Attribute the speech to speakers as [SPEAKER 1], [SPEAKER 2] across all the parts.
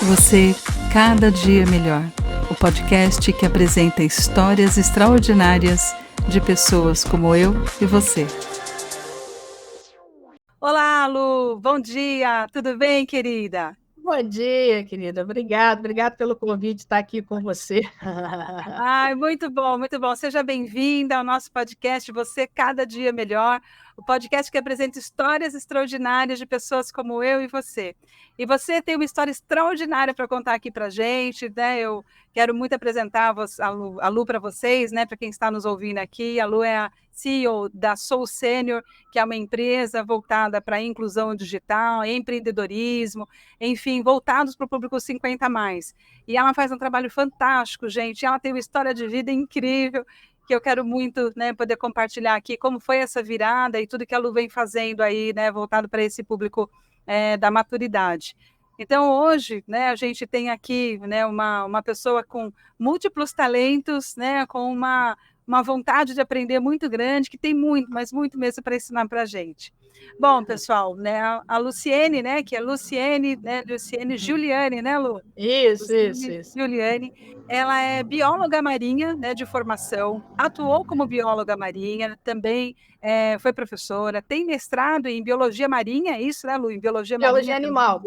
[SPEAKER 1] Você, cada dia melhor. O podcast que apresenta histórias extraordinárias de pessoas como eu e você. Olá, Lu! Bom dia! Tudo bem, querida?
[SPEAKER 2] Bom dia, querida. Obrigado pelo convite de estar aqui com você.
[SPEAKER 1] Ai, muito bom, muito bom. Seja bem-vinda ao nosso podcast Você Cada Dia Melhor, o podcast que apresenta histórias extraordinárias de pessoas como eu e você. E você tem uma história extraordinária para contar aqui para a gente, né? Eu quero muito apresentar a Lu para vocês, né? Para quem está nos ouvindo aqui. A Lu é a CEO da Soul Senior, que é uma empresa voltada para a inclusão digital, empreendedorismo, enfim, voltados para o público 50 a mais. E ela faz um trabalho fantástico, gente. Ela tem uma história de vida incrível, que eu quero muito, né, poder compartilhar aqui como foi essa virada e tudo que a Lu vem fazendo aí, né, voltado para esse público da maturidade. Então, hoje, né, a gente tem aqui, né, uma pessoa com múltiplos talentos, né, com uma vontade de aprender muito grande, que tem muito, mas muito mesmo para ensinar para a gente. Bom, pessoal, né, a Luciene, né, que é Luciene, né, Luciene Giuliani, né, Lu?
[SPEAKER 2] Isso.
[SPEAKER 1] Giuliani, ela é bióloga marinha, né, de formação, atuou como bióloga marinha, também foi professora, tem mestrado em biologia marinha, é isso, né, Lu? Em biologia marinha também.
[SPEAKER 2] Biologia animal.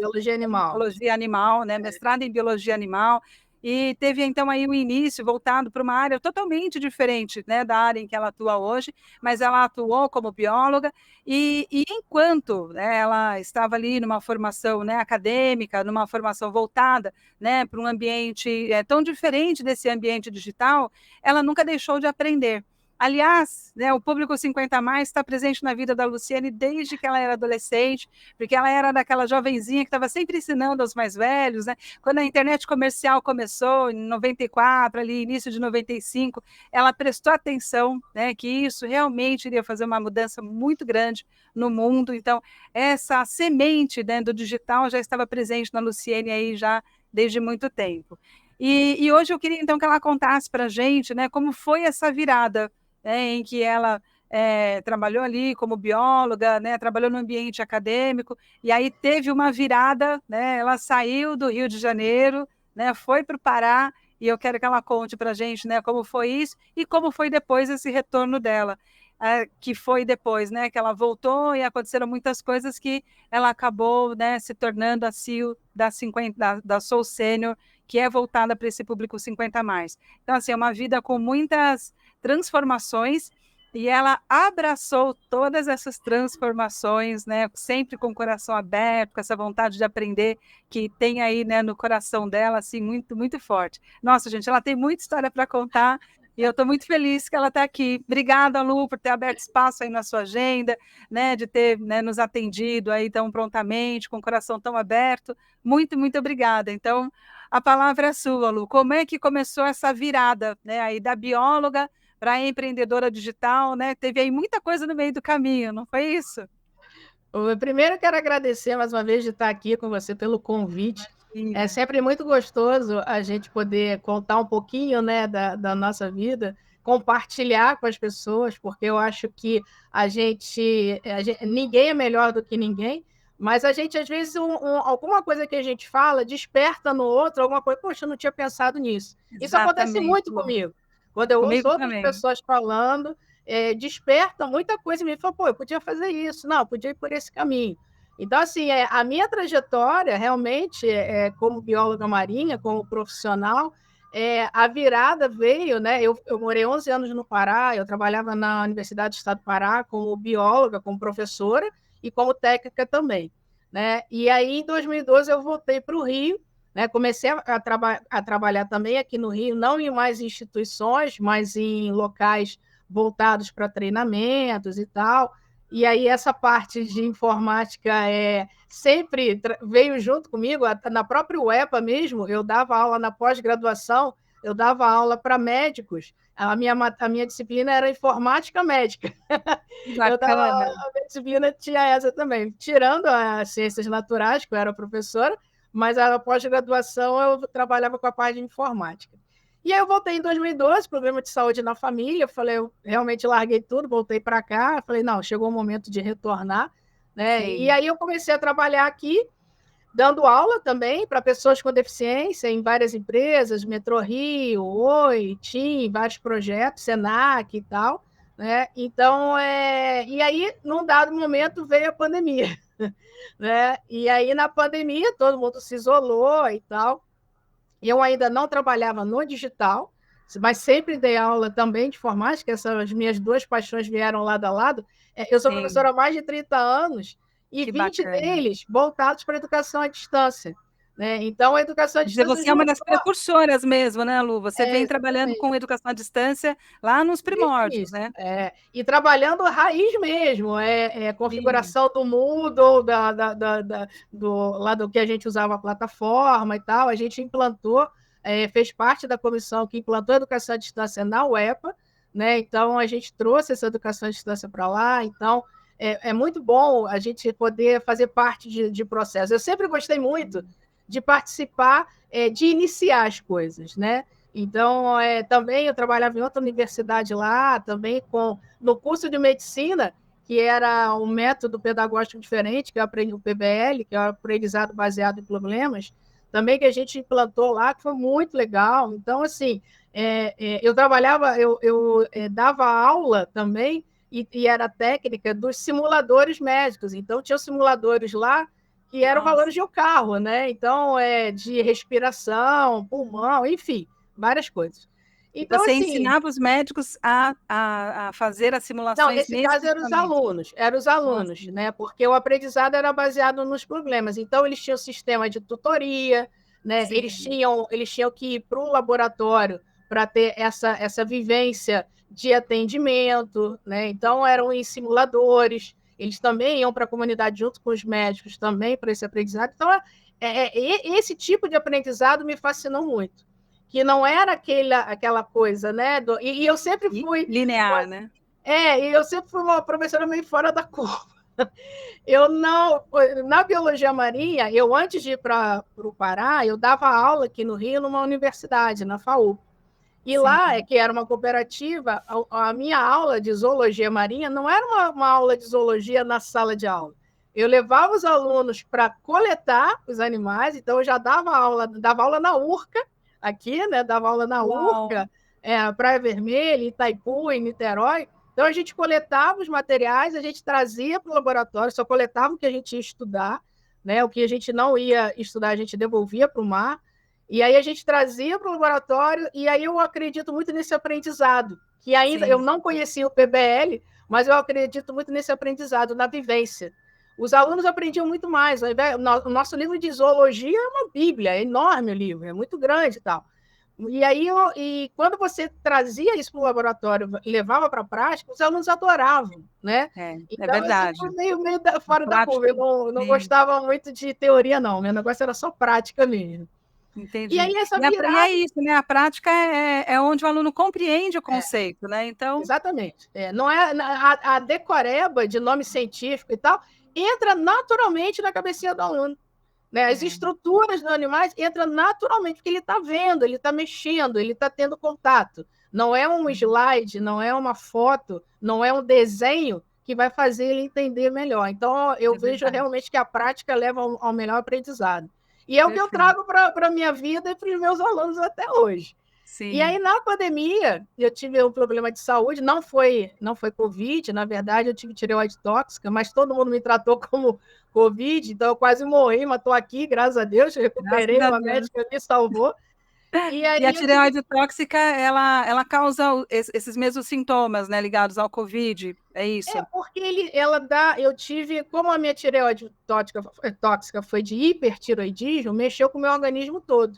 [SPEAKER 1] Biologia animal, né? Mestrado em biologia animal, e teve então aí um início voltado para uma área totalmente diferente, né, da área em que ela atua hoje, mas ela atuou como bióloga e enquanto, né, ela estava ali numa formação, né, acadêmica, numa formação voltada, né, para um ambiente tão diferente desse ambiente digital, ela nunca deixou de aprender. Aliás, né, o público 50 a mais está presente na vida da Luciene desde que ela era adolescente, porque ela era daquela jovenzinha que estava sempre ensinando aos mais velhos, né? Quando a internet comercial começou, em 94, ali, início de 95, ela prestou atenção, né, que isso realmente iria fazer uma mudança muito grande no mundo. Então, essa semente, né, do digital já estava presente na Luciene aí já desde muito tempo. E hoje eu queria, então, que ela contasse para a gente, né, como foi essa virada, né, em que ela trabalhou ali como bióloga, né, trabalhou no ambiente acadêmico, e aí teve uma virada, né, ela saiu do Rio de Janeiro, né, foi para o Pará, e eu quero que ela conte para a gente, né, como foi isso e como foi depois esse retorno dela, que foi depois, né, que ela voltou e aconteceram muitas coisas que ela acabou, né, se tornando a CEO da Soul Senior, que é voltada para esse público 50 a mais. Então, assim, é uma vida com muitas transformações, e ela abraçou todas essas transformações, né, sempre com o coração aberto, com essa vontade de aprender que tem aí, né, no coração dela, assim, muito, muito forte. Nossa, gente, ela tem muita história para contar, e eu estou muito feliz que ela está aqui. Obrigada, Lu, por ter aberto espaço aí na sua agenda, né, de ter, né, nos atendido aí tão prontamente, com o coração tão aberto. Muito, muito obrigada. Então, a palavra é sua, Lu. Como é que começou essa virada, né, aí da bióloga para a empreendedora digital, né? Teve aí muita coisa no meio do caminho, não foi isso?
[SPEAKER 2] Primeiro, eu quero agradecer mais uma vez de estar aqui com você pelo convite. É
[SPEAKER 1] Imagina.
[SPEAKER 2] sempre muito gostoso a gente poder contar um pouquinho, né, da nossa vida, compartilhar com as pessoas, porque eu acho que ninguém é melhor do que ninguém, mas a gente, às vezes, alguma coisa que a gente fala desperta no outro alguma coisa. Poxa, eu não tinha pensado nisso. Isso acontece
[SPEAKER 1] Exatamente,
[SPEAKER 2] muito
[SPEAKER 1] Lu.
[SPEAKER 2] comigo. Quando eu ouço
[SPEAKER 1] Comigo
[SPEAKER 2] outras
[SPEAKER 1] também.
[SPEAKER 2] pessoas falando, desperta muita coisa em mim. Fala, pô, eu podia fazer isso. Não, eu podia ir por esse caminho. Então, assim, a minha trajetória, realmente, como bióloga marinha, como profissional, a virada veio, né? Eu morei 11 anos no Pará, eu trabalhava na Universidade do Estado do Pará como bióloga, como professora e como técnica também, né? E aí, em 2012, eu voltei para o Rio, né? Comecei a trabalhar também aqui no Rio, não em mais instituições, mas em locais voltados para treinamentos e tal. E aí essa parte de informática sempre veio junto comigo. Na própria UEPA mesmo, eu dava aula na pós-graduação, eu dava aula para médicos. A minha disciplina era informática médica.
[SPEAKER 1] Que
[SPEAKER 2] Eu dava
[SPEAKER 1] bacana.
[SPEAKER 2] a minha disciplina tinha essa também, tirando as ciências naturais, que eu era professora, mas a pós-graduação eu trabalhava com a parte de informática. E aí eu voltei em 2012, problema de saúde na família, eu falei, eu realmente larguei tudo, voltei para cá, falei, não, chegou o momento de retornar, né? E
[SPEAKER 1] Sim.
[SPEAKER 2] aí eu comecei a trabalhar aqui, dando aula também para pessoas com deficiência em várias empresas, Metrô Rio, Oi, TIM, vários projetos, Senac e tal, né? Então, e aí, num dado momento, veio a pandemia, né? E aí, na pandemia, todo mundo se isolou e tal. Eu ainda não trabalhava no digital, mas sempre dei aula também de informática, essas minhas duas paixões vieram lado a lado. Eu sou
[SPEAKER 1] Sim,
[SPEAKER 2] professora há mais de 30 anos e
[SPEAKER 1] que
[SPEAKER 2] 20
[SPEAKER 1] bacana.
[SPEAKER 2] deles voltados para a educação à distância. Né? Então, a educação à
[SPEAKER 1] Quer dizer,
[SPEAKER 2] distância
[SPEAKER 1] você é uma das
[SPEAKER 2] juntou
[SPEAKER 1] precursoras mesmo, né, Lu? Você vem trabalhando
[SPEAKER 2] exatamente,
[SPEAKER 1] com educação à distância lá nos
[SPEAKER 2] desde o
[SPEAKER 1] primórdios,
[SPEAKER 2] início.
[SPEAKER 1] né?
[SPEAKER 2] E trabalhando a raiz mesmo,
[SPEAKER 1] Sim,
[SPEAKER 2] configuração do Moodle, lá do que a gente usava a plataforma e tal, a gente implantou, fez parte da comissão que implantou a educação à distância na UEPA, né? Então, a gente trouxe essa educação à distância para lá, então é muito bom a gente poder fazer parte de processo. Eu sempre gostei muito de participar, de iniciar as coisas, né? Então, também eu trabalhava em outra universidade lá, também no curso de medicina, que era um método pedagógico diferente, que eu aprendi o PBL, que é o aprendizado baseado em problemas, também que a gente implantou lá, que foi muito legal. Então, assim, eu trabalhava, eu dava aula também, e era técnica dos simuladores médicos. Então, tinha simuladores lá que eram
[SPEAKER 1] nossa.
[SPEAKER 2] valores de um carro, né? Então, de respiração, pulmão, enfim, várias coisas.
[SPEAKER 1] E
[SPEAKER 2] Então,
[SPEAKER 1] você
[SPEAKER 2] assim,
[SPEAKER 1] ensinava os médicos a fazer as
[SPEAKER 2] não,
[SPEAKER 1] simulações
[SPEAKER 2] nesse
[SPEAKER 1] nesse
[SPEAKER 2] caso
[SPEAKER 1] equipamento.
[SPEAKER 2] eram os
[SPEAKER 1] Nossa,
[SPEAKER 2] alunos, né? Porque o aprendizado era baseado nos problemas. Então, eles tinham sistema de tutoria, né?
[SPEAKER 1] sim,
[SPEAKER 2] Eles tinham que ir para o laboratório para ter essa vivência de atendimento, né? Então, eram em simuladores, eles também iam para a comunidade junto com os médicos também para esse aprendizado. Então, esse tipo de aprendizado me fascinou muito, que não era aquela coisa, né? E eu sempre fui
[SPEAKER 1] linear, né?
[SPEAKER 2] e eu sempre fui uma professora meio fora da curva. Eu não, na biologia marinha, eu antes de ir para o Pará, eu dava aula aqui no Rio, numa universidade, na FAU. E lá,
[SPEAKER 1] Sim,
[SPEAKER 2] que era uma cooperativa, a minha aula de zoologia marinha não era uma aula de zoologia na sala de aula. Eu levava os alunos para coletar os animais, então eu já dava aula na Urca, aqui, né? Dava aula na
[SPEAKER 1] uau,
[SPEAKER 2] Urca, Praia Vermelha, Itaipu, em Niterói. Então a gente coletava os materiais, a gente trazia para o laboratório, só coletava o que a gente ia estudar, né? O que a gente não ia estudar, a gente devolvia para o mar. E aí a gente trazia para o laboratório, e aí eu acredito muito nesse aprendizado, que ainda eu
[SPEAKER 1] sim,
[SPEAKER 2] não conhecia o PBL, mas eu acredito muito nesse aprendizado, na vivência. Os alunos aprendiam muito mais. O nosso livro de zoologia é uma bíblia, é enorme o livro, é muito grande e tal. E aí, quando você trazia isso para o laboratório e levava para a prática, os alunos adoravam, né?
[SPEAKER 1] é
[SPEAKER 2] Então, eu sempre fui
[SPEAKER 1] verdade.
[SPEAKER 2] meio
[SPEAKER 1] A
[SPEAKER 2] fora da curva,
[SPEAKER 1] prática,
[SPEAKER 2] eu não
[SPEAKER 1] sim,
[SPEAKER 2] gostava muito de teoria, não. Meu negócio era só prática mesmo. E
[SPEAKER 1] entendi.
[SPEAKER 2] aí, essa
[SPEAKER 1] E é
[SPEAKER 2] virada.
[SPEAKER 1] isso, né? A prática é onde o aluno compreende o
[SPEAKER 2] É,
[SPEAKER 1] conceito, né? Então,
[SPEAKER 2] exatamente. Não é a decoreba de nome científico e tal entra naturalmente na cabecinha do aluno. Né? As
[SPEAKER 1] é,
[SPEAKER 2] estruturas dos animais entram naturalmente, porque ele está vendo, ele está mexendo, ele está tendo contato. Não é um slide, não é uma foto, não é um desenho que vai fazer ele entender melhor. Então, eu
[SPEAKER 1] é
[SPEAKER 2] vejo
[SPEAKER 1] verdade.
[SPEAKER 2] realmente que a prática leva ao melhor aprendizado. E é o que eu
[SPEAKER 1] Perfeito.
[SPEAKER 2] trago para a minha vida e para os meus alunos até hoje. E aí,
[SPEAKER 1] Sim.
[SPEAKER 2] na pandemia, eu tive um problema de saúde, não foi Covid, na verdade, eu tive tireoide tóxica, mas todo mundo me tratou como Covid, então eu quase morri, mas estou aqui, graças a Deus,
[SPEAKER 1] Graças
[SPEAKER 2] recuperei,
[SPEAKER 1] a
[SPEAKER 2] uma
[SPEAKER 1] Deus.
[SPEAKER 2] médica me salvou. E
[SPEAKER 1] E
[SPEAKER 2] aí
[SPEAKER 1] a
[SPEAKER 2] eu tive.
[SPEAKER 1] tireoide tóxica, ela causa esses mesmos sintomas, né, ligados ao COVID, é isso?
[SPEAKER 2] Porque ela dá. Eu tive. Como a minha tireoide tóxica foi de hipertiroidismo, mexeu com o meu organismo todo.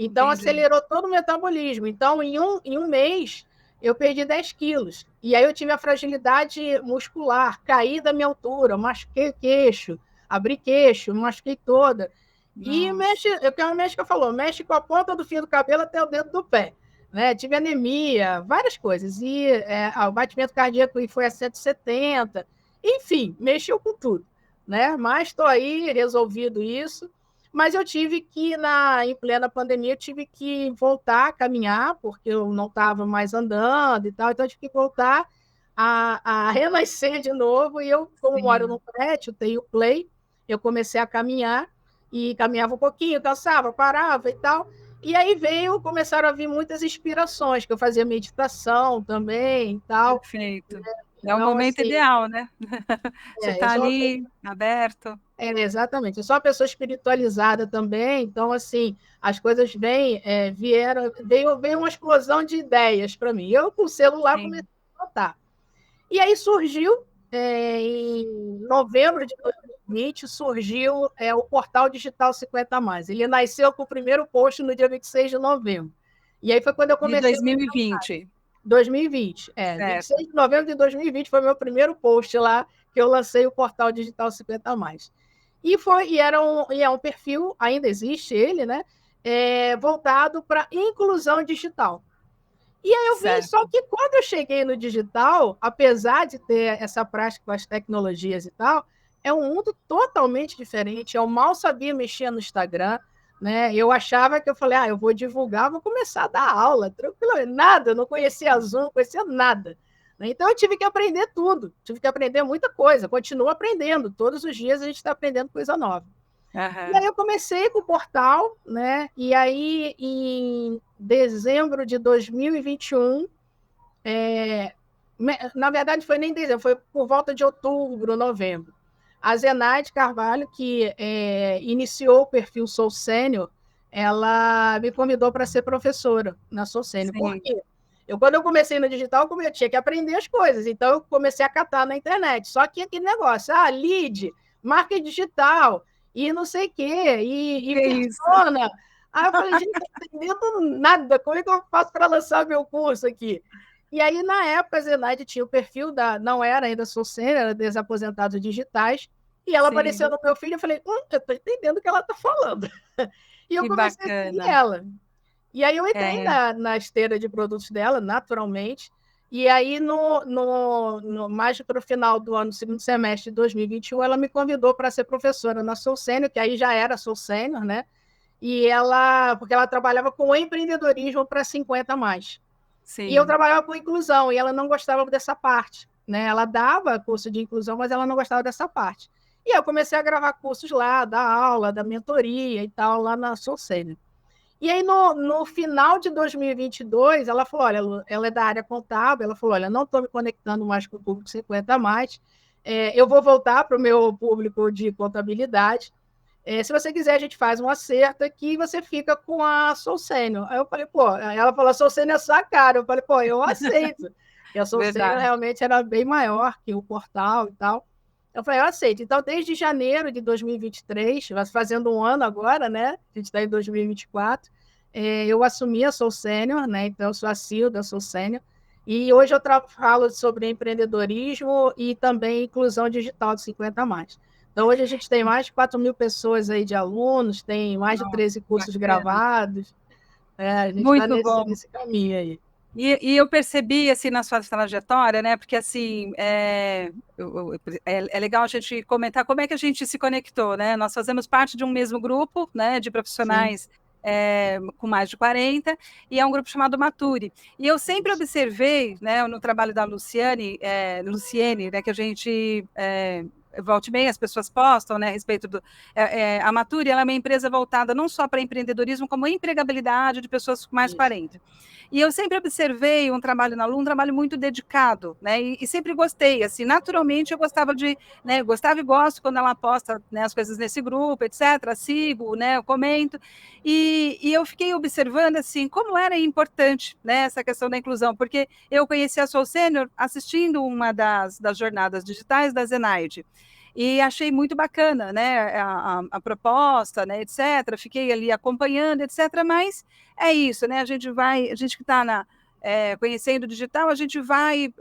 [SPEAKER 2] Então,
[SPEAKER 1] Entendi.
[SPEAKER 2] acelerou todo o metabolismo. Então, em um mês, eu perdi 10 quilos. E aí eu tive a fragilidade muscular, caí da minha altura, machuquei o queixo, abri queixo, machuquei toda. E
[SPEAKER 1] Nossa,
[SPEAKER 2] mexe, é o que a médica falou, mexe com a ponta do fio do cabelo até o dedo do pé. Né? Tive anemia, várias coisas. E o batimento cardíaco foi a 170. Enfim, mexeu com tudo. Né? Mas estou aí, resolvido isso. Mas eu tive que, em plena pandemia, eu tive que voltar a caminhar, porque eu não estava mais andando e tal, então eu tive que voltar a renascer de novo. E eu, como moro
[SPEAKER 1] sim.
[SPEAKER 2] no prédio, tenho play, eu comecei a caminhar, e caminhava um pouquinho, cansava, parava e tal. E aí começaram a vir muitas inspirações, que eu fazia meditação também e tal.
[SPEAKER 1] Perfeito. É o
[SPEAKER 2] Então,
[SPEAKER 1] momento
[SPEAKER 2] assim,
[SPEAKER 1] ideal, né? Você
[SPEAKER 2] eu
[SPEAKER 1] está
[SPEAKER 2] sou uma
[SPEAKER 1] ali, aberto.
[SPEAKER 2] exatamente. Eu sou uma pessoa espiritualizada também, então, assim, as coisas veio uma explosão de ideias para mim. Eu, com o celular, comecei
[SPEAKER 1] Sim,
[SPEAKER 2] a notar. E aí surgiu, em novembro de 2020, surgiu o Portal Digital 50 Mais. Ele nasceu com o primeiro post no dia 26 de novembro. E aí foi quando eu
[SPEAKER 1] de
[SPEAKER 2] comecei.
[SPEAKER 1] 2020.
[SPEAKER 2] 2020, 26
[SPEAKER 1] Certo.
[SPEAKER 2] de novembro de 2020 foi meu primeiro post lá, que eu lancei o Portal Digital 50 Mais. E é um perfil, ainda existe ele, né? Voltado para inclusão digital. E aí eu vi, só
[SPEAKER 1] Certo.
[SPEAKER 2] que quando eu cheguei no digital, apesar de ter essa prática com as tecnologias e tal, é um mundo totalmente diferente. Eu mal sabia mexer no Instagram, né? Eu achava que eu falei, eu vou divulgar, vou começar a dar aula, tranquilo, nada, eu não conhecia Zoom, não conhecia nada. Né? Então eu tive que aprender tudo, tive que aprender muita coisa, continuo aprendendo, todos os dias a gente está aprendendo coisa nova. E
[SPEAKER 1] Aham.
[SPEAKER 2] aí eu comecei com o portal, né? E aí, em dezembro de 2021, na verdade, foi nem dezembro, foi por volta de outubro, novembro. A Zenaide Carvalho, que iniciou o perfil Sou Sênior, ela me convidou para ser professora na Sou Sênior. Por
[SPEAKER 1] Sim.
[SPEAKER 2] quê? Quando eu comecei no digital, eu tinha que aprender as coisas, então eu comecei a catar na internet. Só que aquele negócio, lead, marketing digital, e não sei o quê, e
[SPEAKER 1] Que isso?
[SPEAKER 2] persona. Aí eu falei, gente, não estou entendendo nada, como é que eu faço para lançar meu curso aqui? E aí, na época, a Zenaide tinha o perfil não era ainda Sênior, era Desaposentados Digitais, e ela
[SPEAKER 1] Sim,
[SPEAKER 2] apareceu no meu filho, eu falei, eu estou entendendo o que ela está falando. E eu
[SPEAKER 1] que
[SPEAKER 2] comecei a seguir
[SPEAKER 1] bacana.
[SPEAKER 2] ela. E aí eu entrei
[SPEAKER 1] É,
[SPEAKER 2] na esteira de produtos dela, naturalmente, e aí, mais para o final do ano, segundo semestre de 2021, ela me convidou para ser professora na Sou Sênior, que aí já era Sou Sênior, né? Porque ela trabalhava com empreendedorismo para 50 mais. E eu
[SPEAKER 1] sim.
[SPEAKER 2] trabalhava com inclusão, e ela não gostava dessa parte. Né? Ela dava curso de inclusão, mas ela não gostava dessa parte. E eu comecei a gravar cursos lá, dar aula, da mentoria e tal, lá na Sou Sênior. E aí, no final de 2022, ela falou, olha, ela é da área contábil, ela falou, olha, não estou me conectando mais com o público 50 mais, eu vou voltar para o meu público de contabilidade. Se você quiser, a gente faz um acerto aqui e você fica com a Sou Sênior. Aí eu falei, pô, ela falou, a Sou Sênior é sua cara. Eu falei, pô, eu aceito. E a Sou Sênior
[SPEAKER 1] Verdade.
[SPEAKER 2] realmente era bem maior que o portal e tal. Eu falei, eu aceito. Então, desde janeiro de 2023, vai fazendo um ano agora, né? A gente está em 2024, eu assumi a Sou Sênior, né? Então, eu sou a CEO da Sou Sênior. E hoje eu falo sobre empreendedorismo e também inclusão digital de 50 mais. Então, hoje a gente tem mais de 4 mil pessoas aí de alunos, tem mais de
[SPEAKER 1] Nossa,
[SPEAKER 2] 13 cursos
[SPEAKER 1] bacana.
[SPEAKER 2] gravados. A gente está
[SPEAKER 1] Muito
[SPEAKER 2] nesse,
[SPEAKER 1] bom.
[SPEAKER 2] nesse caminho aí.
[SPEAKER 1] E eu percebi, assim, na sua trajetória, né? Porque, assim, é legal a gente comentar como é que a gente se conectou, né? Nós fazemos parte de um mesmo grupo, né? De
[SPEAKER 2] Sim,
[SPEAKER 1] profissionais com mais de 40, e é um grupo chamado Maturi. E eu sempre
[SPEAKER 2] isso.
[SPEAKER 1] observei, né? No trabalho da Luciene, né? Que a gente... volta e meia, as pessoas postam, né, a respeito do... a Maturi, ela é uma empresa voltada não só para empreendedorismo, como empregabilidade de pessoas com mais de
[SPEAKER 2] Isso.
[SPEAKER 1] 40. E eu sempre observei um trabalho na Lu, um trabalho muito dedicado, né? E sempre gostei, assim, naturalmente eu gostava né? Gostava e gosto quando ela posta, né, as coisas nesse grupo, etc. Sigo, né? Eu comento. E eu fiquei observando, assim, como era importante, né, essa questão da inclusão, porque eu conheci a Sou Sênior assistindo uma das jornadas digitais da Zenaide. E achei muito bacana, né, a proposta, né, etc. Fiquei ali acompanhando, etc. Mas é isso, né? A gente que está conhecendo o digital, a gente vai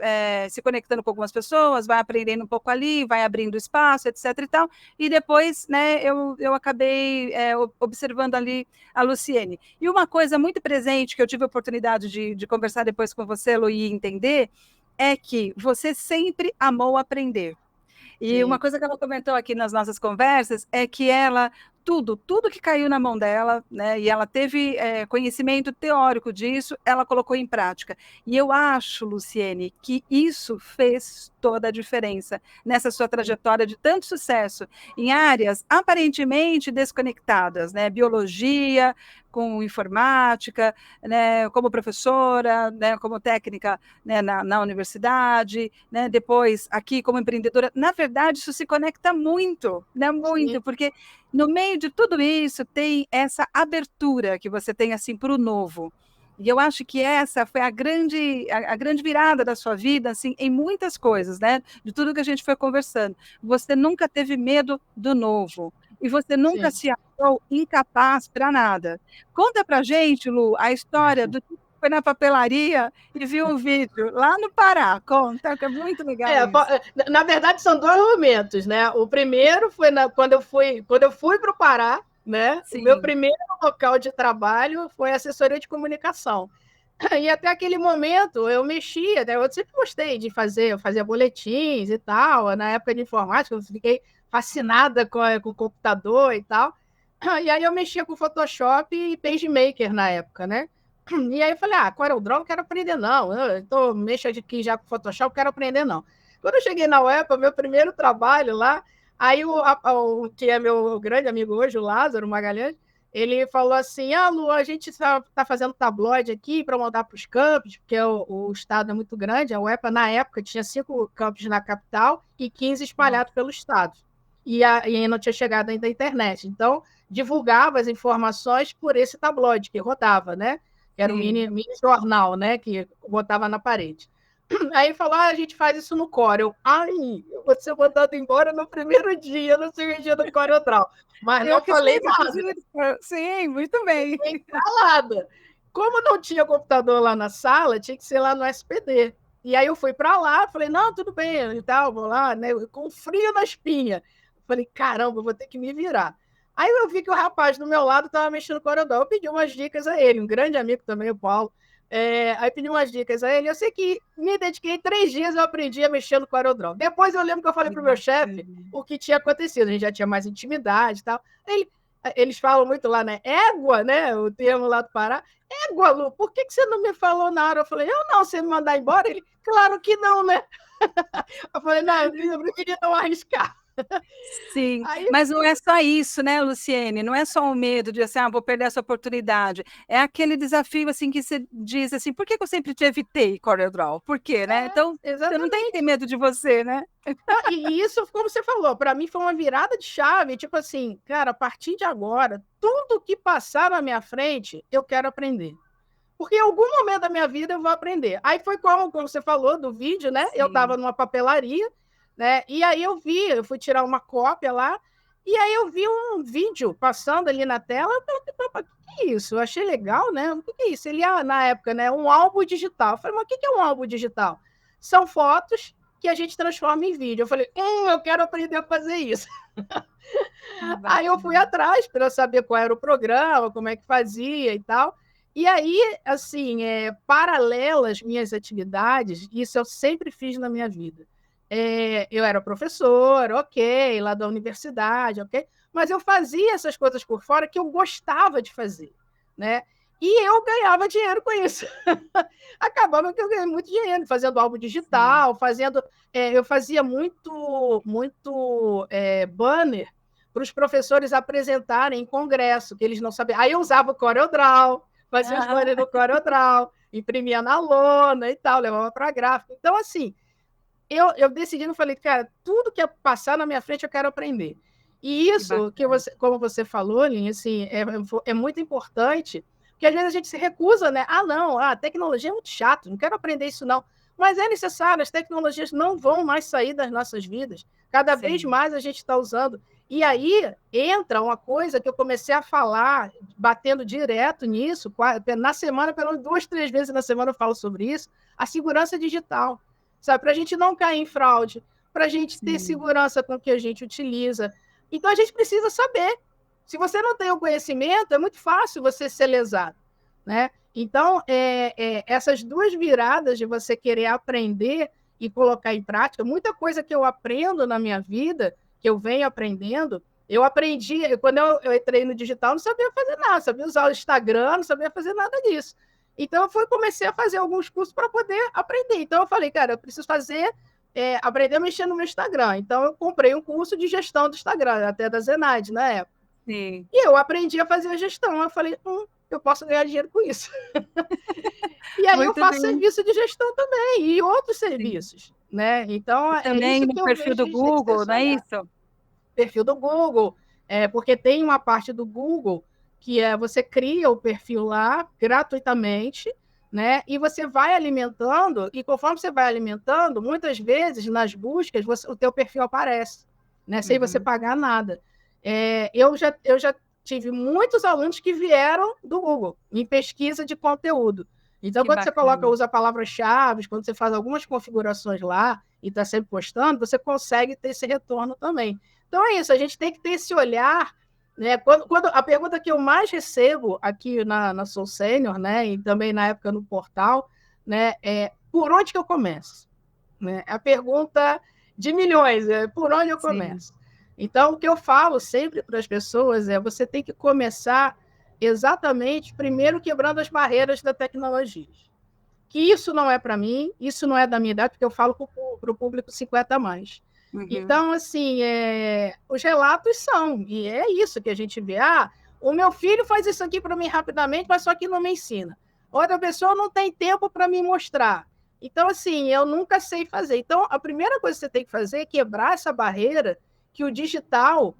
[SPEAKER 1] se conectando com algumas pessoas, vai aprendendo um pouco ali, vai abrindo espaço, etc. e tal. E depois, né, eu acabei observando ali a Luciene. E uma coisa muito presente que eu tive a oportunidade de conversar depois com você, Lu, e entender, é que você sempre amou aprender. E uma
[SPEAKER 2] Sim.
[SPEAKER 1] coisa que ela comentou aqui nas nossas conversas é que ela tudo que caiu na mão dela, né, e ela teve conhecimento teórico disso, ela colocou em prática. E eu acho, Luciene, que isso fez toda a diferença nessa sua trajetória de tanto sucesso em áreas aparentemente desconectadas, né, biologia, com informática, né, como professora, né, como técnica, né, na universidade, né, depois aqui como empreendedora. Na verdade, isso se conecta muito, né, muito, porque no meio de tudo isso tem essa abertura que você tem assim para o novo. E eu acho que essa foi a grande virada da sua vida, assim, em muitas coisas, né? De tudo que a gente foi conversando. Você nunca teve medo do novo. E você nunca se achou incapaz para nada. Conta pra gente, Lu, a história do que foi na papelaria e viu um vídeo lá no Pará. Conta, que é muito legal isso.
[SPEAKER 2] Na verdade, são 2 momentos, né? O primeiro foi quando eu fui para o Pará, né? Sim. O meu primeiro local de trabalho foi assessoria de comunicação. E até aquele momento eu mexia, eu sempre gostei de fazer, eu fazia boletins e tal. Na época de informática, eu fiquei fascinada com o computador e tal. E aí eu mexia com Photoshop e PageMaker na época, né? E aí eu falei, CorelDRAW não quero aprender, não. Eu mexo aqui já com Photoshop, não quero aprender, não. Quando eu cheguei na UEPA, meu primeiro trabalho lá, aí o que é meu grande amigo hoje, o Lázaro Magalhães, ele falou assim, Lu, a gente está fazendo tabloide aqui para mandar para os campos, porque o estado é muito grande. A UEPA, na época, tinha 5 campos na capital e 15 espalhados pelo estado. E não tinha chegado ainda a internet. Então, divulgava as informações por esse tabloide que rodava, né? Que era um mini jornal, né? Que botava na parede. Aí falou, a gente faz isso no Corel. Eu vou ser mandado embora no primeiro dia, no segundo dia do CorelDRAW. Mas não falei nada.
[SPEAKER 1] Sim, muito bem.
[SPEAKER 2] Calada. Como não tinha computador lá na sala, tinha que ser lá no SPD. E aí eu fui para lá, falei, não, tudo bem, e tal, vou lá, né? Com frio na espinha. Falei, caramba, vou ter que me virar. Aí eu vi que o rapaz do meu lado estava mexendo no CorelDRAW. Eu pedi umas dicas a ele, um grande amigo também, o Paulo. Aí pedi umas dicas a ele. Eu sei que me dediquei 3 dias, eu aprendi a mexer no CorelDRAW. Depois eu lembro que eu falei para o meu chefe o que tinha acontecido. A gente já tinha mais intimidade e tal. Eles falam muito lá, né? Égua, né? O termo lá do Pará. Égua, Lu, por que você não me falou na hora? Eu falei, eu não, você me mandar embora? Ele, claro que não, né? Eu falei, não, eu preferia não arriscar.
[SPEAKER 1] Sim, mas não é só isso, né, Luciene? Não é só o medo de assim, vou perder essa oportunidade. É aquele desafio assim que você diz assim, por que eu sempre te evitei, CorelDRAW? Por quê, né? Então, exatamente. Você não tem que ter medo de você, né?
[SPEAKER 2] E isso, como você falou, para mim foi uma virada de chave, tipo assim, cara, a partir de agora, tudo que passar na minha frente, eu quero aprender. Porque em algum momento da minha vida eu vou aprender. Aí foi como você falou do vídeo, né? Sim. Eu estava numa papelaria, né? E aí eu fui tirar uma cópia lá, e aí eu vi um vídeo passando ali na tela. Eu falei, o que é isso? Eu achei legal, né? O que é isso? Ele, na época, né? Um álbum digital. Eu falei, mas o que é um álbum digital? São fotos que a gente transforma em vídeo. Eu falei, eu quero aprender a fazer isso. Aí eu fui atrás para saber qual era o programa, como é que fazia e tal. E aí, assim, paralelas às minhas atividades, isso eu sempre fiz na minha vida. Eu era professora, ok, lá da universidade, ok, mas eu fazia essas coisas por fora que eu gostava de fazer, né? E eu ganhava dinheiro com isso. Acabava que eu ganhei muito dinheiro fazendo álbum digital, eu fazia muito banner para os professores apresentarem em congresso, que eles não sabiam. Aí eu usava o CorelDRAW, fazia os banners no CorelDRAW, imprimia na lona e tal, levava para a gráfica. Então, assim, eu decidi, eu falei, cara, tudo que passar na minha frente eu quero aprender. E isso, como você falou, Lin, assim, é muito importante, porque às vezes a gente se recusa, né? Não, a tecnologia é muito chato, não quero aprender isso, não. Mas é necessário, as tecnologias não vão mais sair das nossas vidas. Cada vez mais a gente está usando. E aí entra uma coisa que eu comecei a falar, batendo direto nisso, na semana, pelo menos 2, 3 vezes na semana eu falo sobre isso, a segurança digital. Sabe, para a gente não cair em fraude, para a gente ter segurança com o que a gente utiliza. Então, a gente precisa saber. Se você não tem o conhecimento, é muito fácil você ser lesado, né? Então, essas 2 viradas de você querer aprender e colocar em prática, muita coisa que eu aprendo na minha vida, que eu venho aprendendo, Eu aprendi, quando eu entrei no digital, não sabia fazer nada, não sabia usar o Instagram, não sabia fazer nada disso. Então, eu comecei a fazer alguns cursos para poder aprender. Então, eu falei, cara, eu preciso aprender a mexer no meu Instagram. Então, eu comprei um curso de gestão do Instagram, até da Zenaide, na época.
[SPEAKER 1] Sim.
[SPEAKER 2] E eu aprendi a fazer a gestão. Eu falei, eu posso ganhar dinheiro com isso. E aí
[SPEAKER 1] Muito
[SPEAKER 2] eu faço
[SPEAKER 1] bem.
[SPEAKER 2] serviço de gestão também, e outros serviços, né? Então,
[SPEAKER 1] E
[SPEAKER 2] é
[SPEAKER 1] também
[SPEAKER 2] isso
[SPEAKER 1] no
[SPEAKER 2] que eu
[SPEAKER 1] perfil
[SPEAKER 2] vejo que
[SPEAKER 1] do
[SPEAKER 2] a gente tem que ter
[SPEAKER 1] Google,
[SPEAKER 2] esse
[SPEAKER 1] não é
[SPEAKER 2] olhar.
[SPEAKER 1] isso?
[SPEAKER 2] Perfil do Google, porque tem uma parte do Google que você cria o perfil lá gratuitamente, né? E você vai alimentando, e conforme você vai alimentando, muitas vezes nas buscas o teu perfil aparece, né? Sem você pagar nada. Eu já tive muitos alunos que vieram do Google em pesquisa de conteúdo. Então,
[SPEAKER 1] Que
[SPEAKER 2] quando você
[SPEAKER 1] bacana.
[SPEAKER 2] usa palavras-chave, quando você faz algumas configurações lá e está sempre postando, você consegue ter esse retorno também. Então é isso, a gente tem que ter esse olhar, né? Quando a pergunta que eu mais recebo aqui na Soul Senior, né, e também na época no portal, né, é por onde que eu começo? Né? A pergunta de milhões, por onde eu
[SPEAKER 1] Sim.
[SPEAKER 2] começo? Então, o que eu falo sempre para as pessoas você tem que começar exatamente, primeiro, quebrando as barreiras da tecnologia. Que isso não é para mim, isso não é da minha idade, porque eu falo para o público 50 a mais. Então, assim, os relatos são, e é isso que a gente vê. O meu filho faz isso aqui para mim rapidamente, mas só que não me ensina. Outra pessoa não tem tempo para me mostrar. Então, assim, eu nunca sei fazer. Então, a primeira coisa que você tem que fazer é quebrar essa barreira que o digital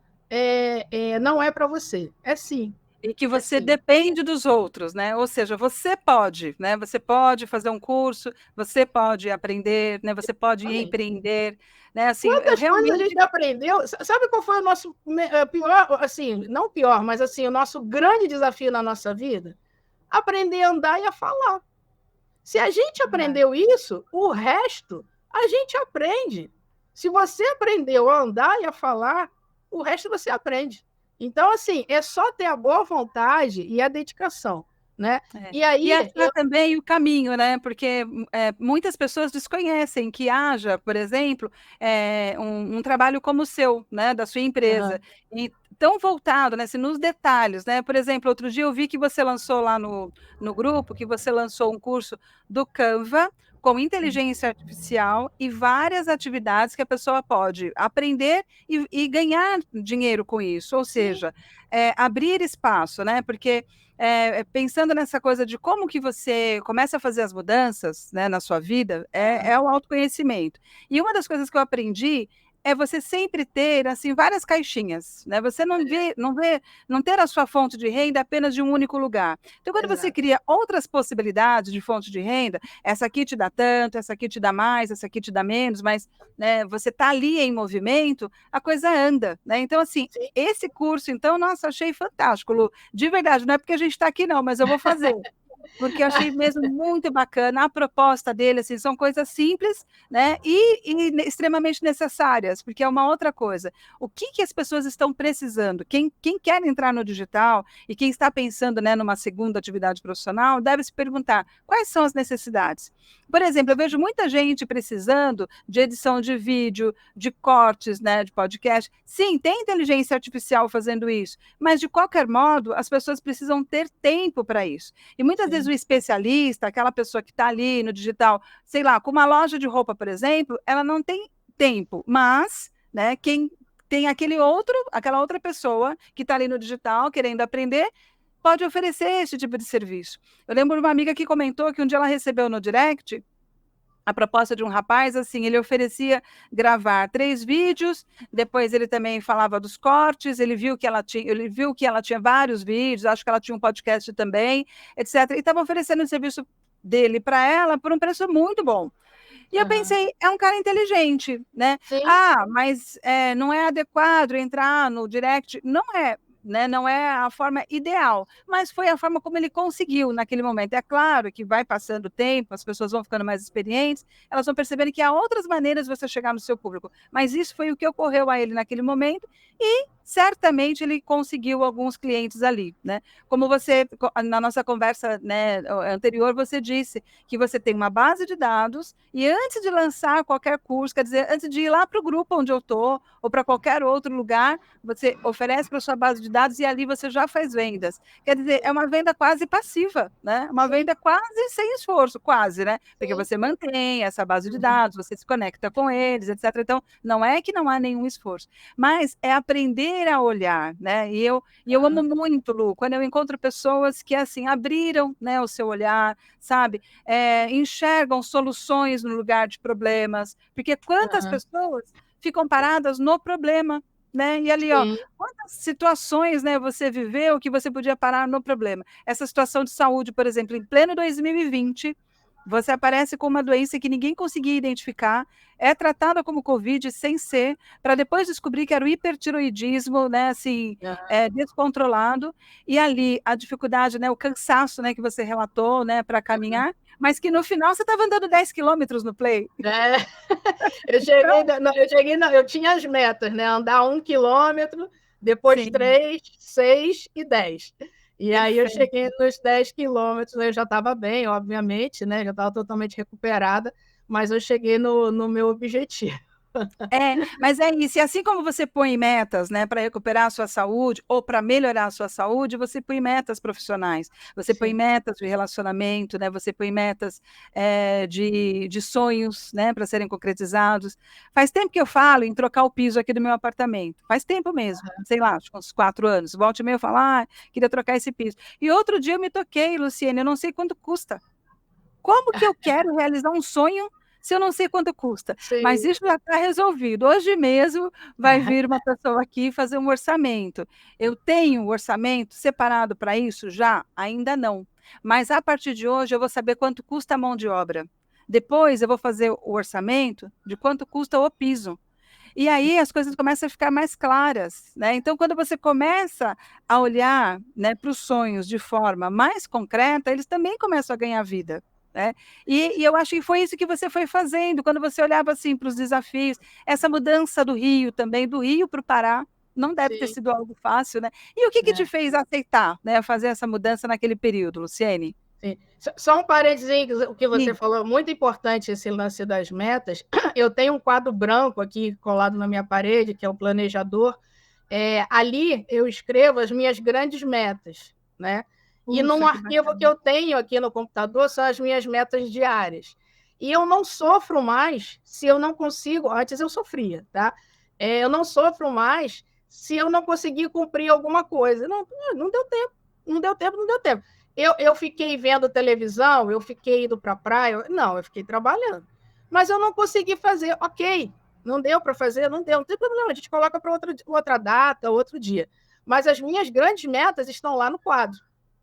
[SPEAKER 2] não é para você. É sim.
[SPEAKER 1] E que
[SPEAKER 2] É
[SPEAKER 1] você
[SPEAKER 2] sim.
[SPEAKER 1] depende dos outros, né? Ou seja, você pode, né? Você pode fazer um curso, você pode aprender, né? Você pode empreender, né? Assim, eu
[SPEAKER 2] Quantas coisas a
[SPEAKER 1] realmente.
[SPEAKER 2] gente aprendeu? Sabe qual foi o nosso pior, assim, não pior, mas assim, o nosso grande desafio na nossa vida? Aprender a andar e a falar. Se a gente aprendeu isso, o resto a gente aprende. Se você aprendeu a andar e a falar, o resto você aprende. Então, assim, é só ter a boa vontade e a dedicação, né? E
[SPEAKER 1] E
[SPEAKER 2] aí,
[SPEAKER 1] achar também o caminho, né? Porque muitas pessoas desconhecem que haja, por exemplo, um trabalho como o seu, né? Da sua empresa, e tão voltado, né? Assim, nos detalhes, né? Por exemplo, outro dia eu vi que você lançou lá no grupo, que você lançou um curso do Canva com inteligência artificial e várias atividades que a pessoa pode aprender e ganhar dinheiro com isso, ou seja, abrir espaço, né? Porque pensando nessa coisa de como que você começa a fazer as mudanças, né, na sua vida, é o autoconhecimento. E uma das coisas que eu aprendi é você sempre ter assim várias caixinhas, né? Você não ter a sua fonte de renda apenas de um único lugar. Então, quando você cria outras possibilidades de fonte de renda, essa aqui te dá tanto, essa aqui te dá mais, essa aqui te dá menos, mas né, você está ali em movimento, a coisa anda, né? Então, assim, esse curso, então, nossa, achei fantástico, Lu. De verdade, não é porque a gente está aqui, não, mas eu vou fazer. Porque eu achei mesmo muito bacana a proposta dele, assim, são coisas simples, né, e extremamente necessárias, porque é uma outra coisa. O que as pessoas estão precisando? Quem quer entrar no digital e quem está pensando, né, numa segunda atividade profissional, deve se perguntar quais são as necessidades. Por exemplo, eu vejo muita gente precisando de edição de vídeo, de cortes, né, de podcast. Sim, tem inteligência artificial fazendo isso, mas de qualquer modo, as pessoas precisam ter tempo para isso. E muitas vezes o especialista, aquela pessoa que está ali no digital, sei lá, com uma loja de roupa, por exemplo, ela não tem tempo, mas, né, quem tem aquela outra pessoa que está ali no digital querendo aprender, pode oferecer esse tipo de serviço. Eu lembro de uma amiga que comentou que um dia ela recebeu no direct a proposta de um rapaz, assim, ele oferecia gravar 3 vídeos, depois ele também falava dos cortes, ele viu que ela tinha vários vídeos, acho que ela tinha um podcast também, etc. E estava oferecendo o serviço dele para ela por um preço muito bom. E eu pensei, é um cara inteligente, né?
[SPEAKER 2] sim.
[SPEAKER 1] Mas não é adequado entrar no direct. Não é, né? Não é a forma ideal, mas foi a forma como ele conseguiu naquele momento. É claro que vai passando o tempo, as pessoas vão ficando mais experientes, elas vão percebendo que há outras maneiras de você chegar no seu público, mas isso foi o que ocorreu a ele naquele momento e certamente ele conseguiu alguns clientes ali, né? Como você, na nossa conversa, né, anterior, você disse que você tem uma base de dados e antes de lançar qualquer curso, quer dizer, antes de ir lá para o grupo onde eu estou ou para qualquer outro lugar, você oferece para sua base de dados e ali você já faz vendas. Quer dizer, é uma venda quase passiva, né? Uma
[SPEAKER 2] Sim.
[SPEAKER 1] venda quase sem esforço, quase, né? Porque
[SPEAKER 2] Sim.
[SPEAKER 1] você mantém essa base de dados, você se conecta com eles, etc. Então, não é que não há nenhum esforço, mas é aprender a olhar, né? E eu amo muito, Lu, quando eu encontro pessoas que, assim, abriram, né, o seu olhar, sabe? Enxergam soluções no lugar de problemas, porque quantas pessoas ficam paradas no problema, né? E ali, ó, quantas situações, né, você viveu que você podia parar no problema? Essa situação de saúde, por exemplo, em pleno 2020, você aparece com uma doença que ninguém conseguia identificar, é tratada como Covid sem ser, para depois descobrir que era o hipertiroidismo, né, assim, descontrolado, e ali a dificuldade, né, o cansaço, né, que você relatou, né, para caminhar, mas que no final você estava andando 10 quilômetros no play.
[SPEAKER 2] Eu tinha as metas, né? Andar 1 quilômetro, depois 3, 6 e 10. E aí eu cheguei nos 10 quilômetros, eu já estava bem, obviamente, né? Já estava totalmente recuperada, mas eu cheguei no meu objetivo.
[SPEAKER 1] Mas é isso, e assim como você põe metas, né, para recuperar a sua saúde ou para melhorar a sua saúde, você põe metas profissionais, você põe metas de relacionamento, né, você põe metas de sonhos, né, para serem concretizados. Faz tempo que eu falo em trocar o piso aqui do meu apartamento, faz tempo mesmo, sei lá, acho que uns 4 anos, volta e meia eu falo, queria trocar esse piso. E outro dia eu me toquei, Luciene, eu não sei quanto custa. Como que eu quero realizar um sonho se eu não sei quanto custa?
[SPEAKER 2] Sim.
[SPEAKER 1] Mas isso já está resolvido. Hoje mesmo vai vir uma pessoa aqui fazer um orçamento. Eu tenho um orçamento separado para isso? Já? Ainda não. Mas a partir de hoje eu vou saber quanto custa a mão de obra. Depois eu vou fazer o orçamento de quanto custa o piso. E aí as coisas começam a ficar mais claras, né? Então, quando você começa a olhar, né, para os sonhos de forma mais concreta, eles também começam a ganhar vida. Né? E eu acho que foi isso que você foi fazendo, quando você olhava assim para os desafios, essa mudança do Rio também, do Rio para o Pará, não deve ter sido algo fácil, né? E o que te fez aceitar, né, fazer essa mudança naquele período, Luciene?
[SPEAKER 2] Sim. Só um parênteses, o que você falou, muito importante esse lance das metas. Eu tenho um quadro branco aqui colado na minha parede, que é o planejador. Ali eu escrevo as minhas grandes metas, né? E num arquivo que eu tenho aqui no computador são as minhas metas diárias. E eu não sofro mais se eu não consigo. Antes eu sofria, tá? Eu não sofro mais se eu não conseguir cumprir alguma coisa. Não deu tempo, não deu tempo, não deu tempo. Eu fiquei vendo televisão, eu fiquei indo para a praia. Não, eu fiquei trabalhando. Mas eu não consegui fazer. Ok, não deu para fazer, não deu. Não tem problema, a gente coloca para outra data, outro dia. Mas as minhas grandes metas estão lá no quadro.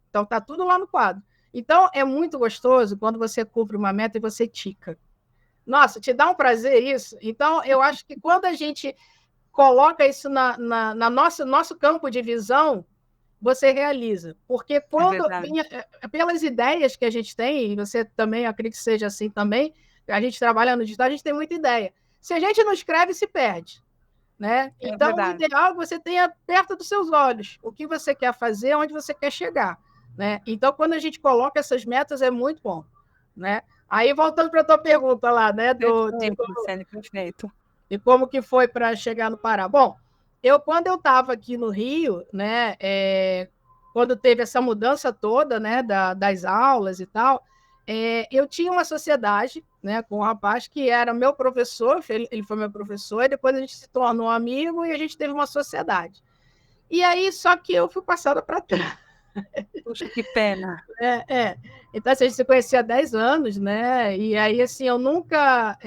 [SPEAKER 2] Então, está tudo lá no quadro. Então, é muito gostoso quando você cumpre uma meta e você tica. Nossa, te dá um prazer isso? Então, eu acho que quando a gente coloca isso na nosso campo de visão, você realiza. Porque quando pelas ideias que a gente tem, e você também, acredito que seja assim também, a gente trabalha no digital, a gente tem muita ideia. Se a gente não escreve, se perde. Né? Então, o ideal é que você tenha perto dos seus olhos o que você quer fazer, onde você quer chegar. Né? Então, quando a gente coloca essas metas, é muito bom. Né? Aí, voltando para a tua pergunta lá, né?
[SPEAKER 1] Perfeito.
[SPEAKER 2] E como que foi para chegar no Pará? Bom, quando eu estava aqui no Rio, né, quando teve essa mudança toda, né, das aulas e tal, eu tinha uma sociedade, né, com um rapaz que era meu professor, ele foi meu professor, e depois a gente se tornou amigo e a gente teve uma sociedade. E aí, só que eu fui passada para trás.
[SPEAKER 1] Puxa, que pena.
[SPEAKER 2] Então, assim, a gente se conhecia há 10 anos, né? E aí, assim, eu nunca...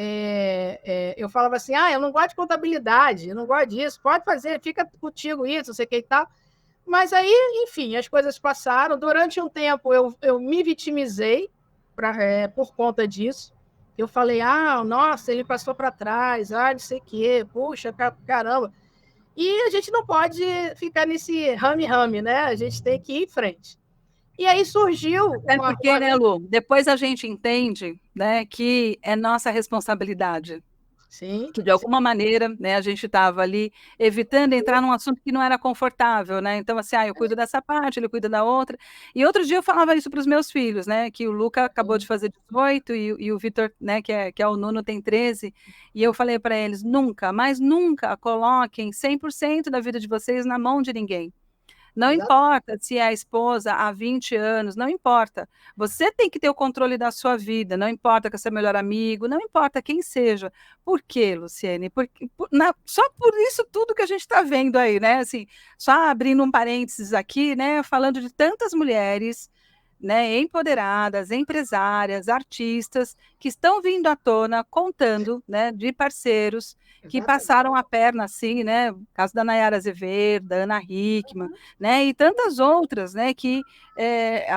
[SPEAKER 2] eu falava assim, eu não gosto de contabilidade, eu não gosto disso, pode fazer, fica contigo isso, não sei o que e tal. Mas aí, enfim, as coisas passaram. Durante um tempo, eu me vitimizei por conta disso. Eu falei, nossa, ele passou para trás, não sei o quê, puxa, caramba. E a gente não pode ficar nesse rame-rame, né? A gente tem que ir em frente. E aí surgiu
[SPEAKER 1] Até porque, né, Lu, depois a gente entende, né, que é nossa responsabilidade.
[SPEAKER 2] Sim,
[SPEAKER 1] Que de alguma maneira, né, a gente estava ali evitando entrar num assunto que não era confortável, né? Então, assim, eu cuido dessa parte, ele cuida da outra. E outro dia eu falava isso para os meus filhos, né? Que o Luca acabou de fazer 18 e o Vitor, né, que é o Nuno, tem 13. E eu falei para eles: nunca, mas nunca coloquem 100% da vida de vocês na mão de ninguém. Não importa se é a esposa há 20 anos, não importa. Você tem que ter o controle da sua vida, não importa que é seu melhor amigo, não importa quem seja. Por quê, Luciene? Só por isso tudo que a gente está vendo aí, né? Assim, só abrindo um parênteses aqui, né? Falando de tantas mulheres, né, empoderadas, empresárias, artistas, que estão vindo à tona contando, né, de parceiros que passaram a perna, assim, né, o caso da Nayara Azevedo, da Ana Hickman, né, e tantas outras, né, que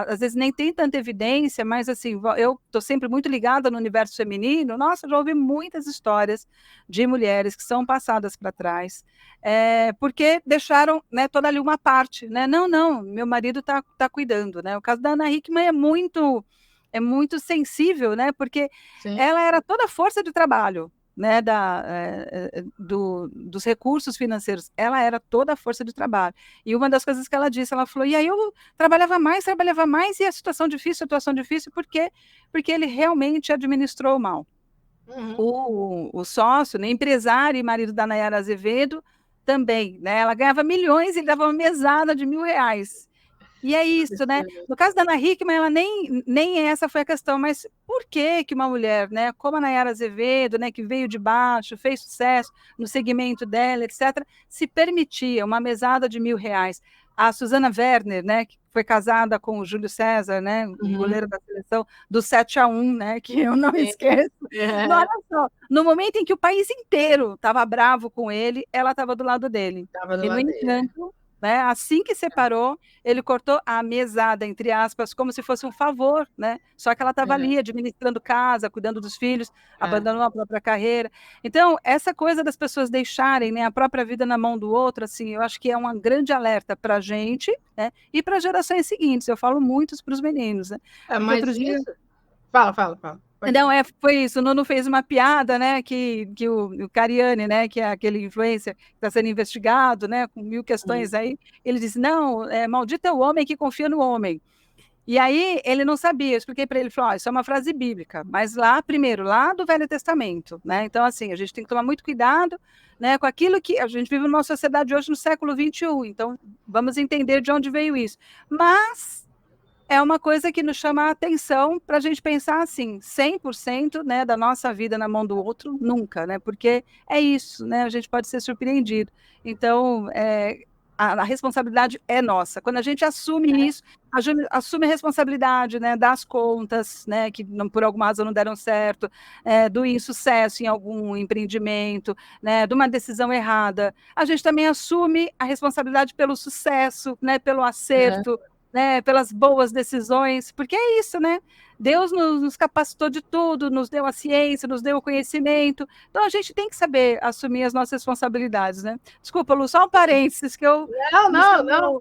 [SPEAKER 1] às vezes nem tem tanta evidência, mas, assim, eu estou sempre muito ligada no universo feminino, nossa, já ouvi muitas histórias de mulheres que são passadas para trás, porque deixaram, né, toda ali uma parte, né, não, meu marido tá cuidando, né, o caso da Ana Hickman é muito sensível, né, porque ela era toda a força de trabalho, né, dos recursos financeiros, ela era toda a força de trabalho, e uma das coisas que ela disse, ela falou, e aí eu trabalhava mais, e a situação difícil, porque ele realmente administrou mal. O sócio, né, empresário e marido da Nayara Azevedo, também, né, ela ganhava milhões e ele dava uma mesada de R$ 1.000, e é isso, né? No caso da Ana Hickman, ela nem essa foi a questão, mas por que uma mulher, né, como a Nayara Azevedo, né, que veio de baixo, fez sucesso no segmento dela, etc., se permitia uma mesada de R$ 1.000? A Susana Werner, né, que foi casada com o Júlio César, né, o goleiro da seleção, do 7-1, né, que eu não esqueço. Olha só, no momento em que o país inteiro estava bravo com ele, ela estava do lado dele. E, no entanto, né, assim que separou, ele cortou a mesada, entre aspas, como se fosse um favor, né? Só que ela estava ali administrando casa, cuidando dos filhos, abandonou a própria carreira. Então, essa coisa das pessoas deixarem, né, a própria vida na mão do outro, assim, eu acho que é um grande alerta para a gente, né, e para as gerações seguintes. Eu falo muito para os meninos, né?
[SPEAKER 2] Mas outro dia... Fala.
[SPEAKER 1] Não, foi isso, o Nuno fez uma piada, né, que o Cariani, né, que é aquele influencer que está sendo investigado, né, com 1000 questões aí, ele disse, não, maldito é o homem que confia no homem. E aí ele não sabia, eu expliquei para ele, falou, isso é uma frase bíblica, mas primeiro, lá do Velho Testamento, né, então assim, a gente tem que tomar muito cuidado, né, com aquilo que a gente vive numa sociedade hoje no século XXI, então vamos entender de onde veio isso, mas é uma coisa que nos chama a atenção para a gente pensar assim, 100%, né, da nossa vida na mão do outro, nunca, né, porque é isso, né, a gente pode ser surpreendido. Então, a responsabilidade é nossa. Quando a gente assume isso, assume a responsabilidade, né, das contas, né, que por alguma razão não deram certo, do insucesso em algum empreendimento, né, de uma decisão errada, a gente também assume a responsabilidade pelo sucesso, né, pelo acerto, né, pelas boas decisões, porque é isso, né? Deus nos capacitou de tudo, nos deu a ciência, nos deu o conhecimento, então a gente tem que saber assumir as nossas responsabilidades, né? Desculpa, Lu, só um parênteses que eu...
[SPEAKER 2] Não,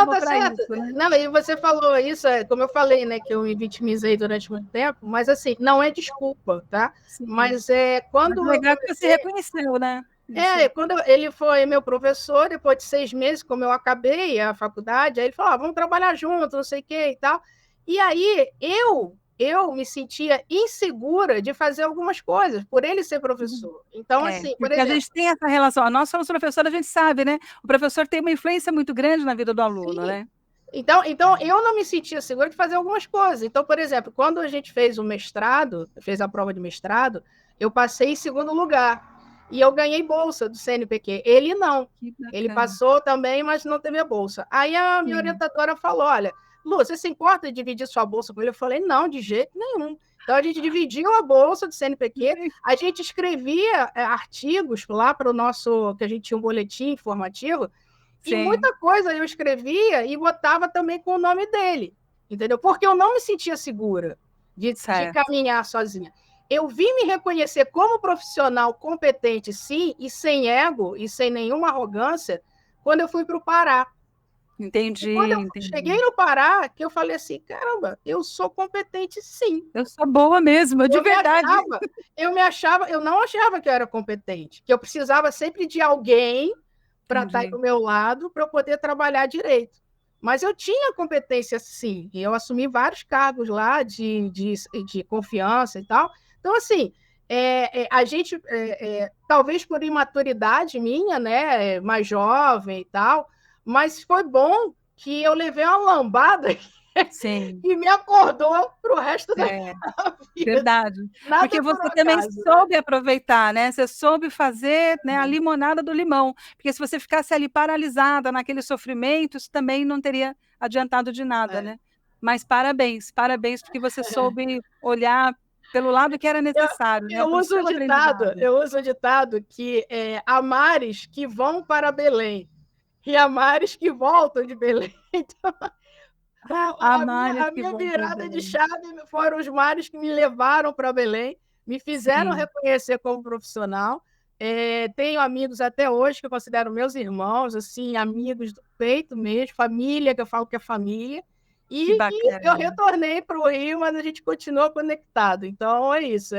[SPEAKER 2] tá certo. Isso, né? Não, e você falou isso, como eu falei, né, que eu me vitimizei durante muito tempo, mas assim, não é desculpa, tá? Sim. Mas quando...
[SPEAKER 1] Mas legal que você reconheceu, né?
[SPEAKER 2] Quando ele foi meu professor, depois de 6 meses, como eu acabei a faculdade, aí ele falou, vamos trabalhar junto, não sei o que e tal. E aí eu me sentia insegura de fazer algumas coisas, por ele ser professor. Então, assim,
[SPEAKER 1] por exemplo... a gente tem essa relação, nós somos professores, a gente sabe, né? O professor tem uma influência muito grande na vida do aluno, sim, né?
[SPEAKER 2] Então, eu não me sentia segura de fazer algumas coisas. Então, por exemplo, quando a gente fez o mestrado, fez a prova de mestrado, eu passei em 2º lugar. E eu ganhei bolsa do CNPq. Ele não. Ele passou também, mas não teve a bolsa. Aí a minha orientadora falou, olha, Lu, você se importa de dividir sua bolsa com ele? Eu falei, não, de jeito nenhum. Então, a gente dividiu a bolsa do CNPq, a gente escrevia artigos lá para o nosso, que a gente tinha um boletim informativo, e muita coisa eu escrevia e botava também com o nome dele, entendeu? Porque eu não me sentia segura de caminhar sozinha. eu vim me reconhecer como profissional competente, sim, e sem ego, e sem nenhuma arrogância, quando eu fui para o Pará. E
[SPEAKER 1] Entendi,
[SPEAKER 2] quando eu cheguei
[SPEAKER 1] entendi.
[SPEAKER 2] no Pará, que eu falei assim, caramba, eu sou competente, sim.
[SPEAKER 1] Eu sou boa mesmo, de
[SPEAKER 2] Eu me
[SPEAKER 1] verdade.
[SPEAKER 2] achava, eu não achava que eu era competente, que eu precisava sempre de alguém para estar aí
[SPEAKER 1] Entendi.
[SPEAKER 2] do meu lado para eu poder trabalhar direito. Mas eu tinha competência, sim, e eu assumi vários cargos lá de confiança e tal. Então, assim, a gente, talvez por imaturidade minha, né, mais jovem e tal, mas foi bom que eu levei uma lambada
[SPEAKER 1] Sim,
[SPEAKER 2] e me acordou para o resto da
[SPEAKER 1] é.
[SPEAKER 2] vida.
[SPEAKER 1] Verdade. Porque
[SPEAKER 2] Nada por
[SPEAKER 1] você também
[SPEAKER 2] acaso, né?
[SPEAKER 1] soube aproveitar, né, você soube fazer, né, a limonada do limão, porque se você ficasse ali paralisada naquele sofrimento, isso também não teria adiantado de nada,
[SPEAKER 2] É.
[SPEAKER 1] né. Mas parabéns, parabéns porque você soube olhar pelo lado que era
[SPEAKER 2] Eu,
[SPEAKER 1] necessário, né,
[SPEAKER 2] eu
[SPEAKER 1] para o
[SPEAKER 2] uso o
[SPEAKER 1] seu
[SPEAKER 2] ditado,
[SPEAKER 1] aprendizado.
[SPEAKER 2] eu uso o ditado que há mares que vão para Belém e há mares que voltam de Belém. Então,
[SPEAKER 1] Há
[SPEAKER 2] a minha,
[SPEAKER 1] mares
[SPEAKER 2] a
[SPEAKER 1] que
[SPEAKER 2] minha
[SPEAKER 1] vão para
[SPEAKER 2] virada de
[SPEAKER 1] Belém.
[SPEAKER 2] chave foram os mares que me levaram para Belém, me fizeram
[SPEAKER 1] Sim,
[SPEAKER 2] reconhecer como profissional. Tenho amigos até hoje que eu considero meus irmãos, assim, amigos do peito mesmo, família, que eu falo que é família.
[SPEAKER 1] que
[SPEAKER 2] E eu
[SPEAKER 1] bacana.
[SPEAKER 2] retornei para o Rio, mas a gente continua conectado. Então, é isso.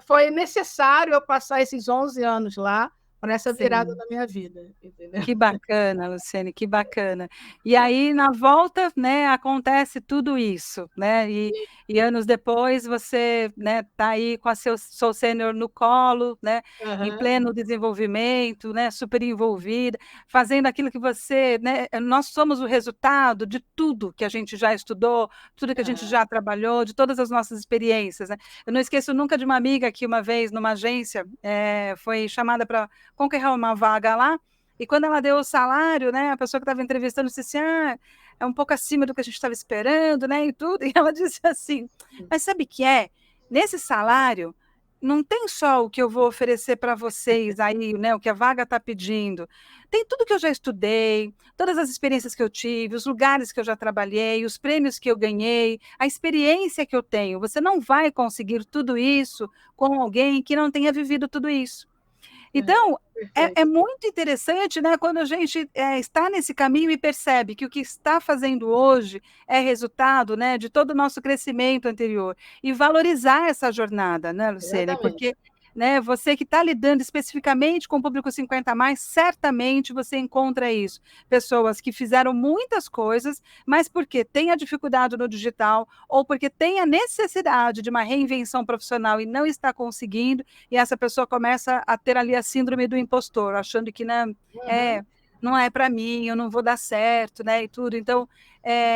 [SPEAKER 2] Foi necessário eu passar esses 11 anos lá para essa virada
[SPEAKER 1] Sim.
[SPEAKER 2] na minha vida, entendeu?
[SPEAKER 1] Que bacana, Luciane, que bacana. E aí, na volta, né, acontece tudo isso, né? E anos depois você, né, tá aí com a seu Soul Sênior no colo, né, em
[SPEAKER 2] Aham,
[SPEAKER 1] pleno desenvolvimento, né, super envolvida, fazendo aquilo que você, né, nós somos o resultado de tudo que a gente já estudou, tudo que a gente
[SPEAKER 2] aham,
[SPEAKER 1] já trabalhou, de todas as nossas experiências, né? Eu não esqueço nunca de uma amiga que uma vez, numa agência, foi chamada para concorrer a uma vaga lá, e quando ela deu o salário, né, a pessoa que estava entrevistando disse assim: "Ah, é um pouco acima do que a gente estava esperando, né, e tudo". E ela disse assim: "Mas sabe o que é? Nesse salário, não tem só o que eu vou oferecer para vocês aí, né, o que a vaga está pedindo. Tem tudo que eu já estudei, todas as experiências que eu tive, os lugares que eu já trabalhei, os prêmios que eu ganhei, a experiência que eu tenho. Você não vai conseguir tudo isso com alguém que não tenha vivido tudo isso". Então, é
[SPEAKER 2] perfeito.
[SPEAKER 1] muito interessante, né, quando a gente está nesse caminho e percebe que o que está fazendo hoje é resultado, né, de todo o nosso crescimento anterior. E valorizar essa jornada, né, Lucênia?
[SPEAKER 2] Exatamente.
[SPEAKER 1] Porque, né, você que está lidando especificamente com o público 50 a mais, certamente você encontra isso. Pessoas que fizeram muitas coisas, mas porque tem a dificuldade no digital, ou porque tem a necessidade de uma reinvenção profissional e não está conseguindo, e essa pessoa começa a ter ali a síndrome do impostor, achando que, né,
[SPEAKER 2] Uhum.
[SPEAKER 1] é, não é para mim, eu não vou dar certo, né, e tudo. Então,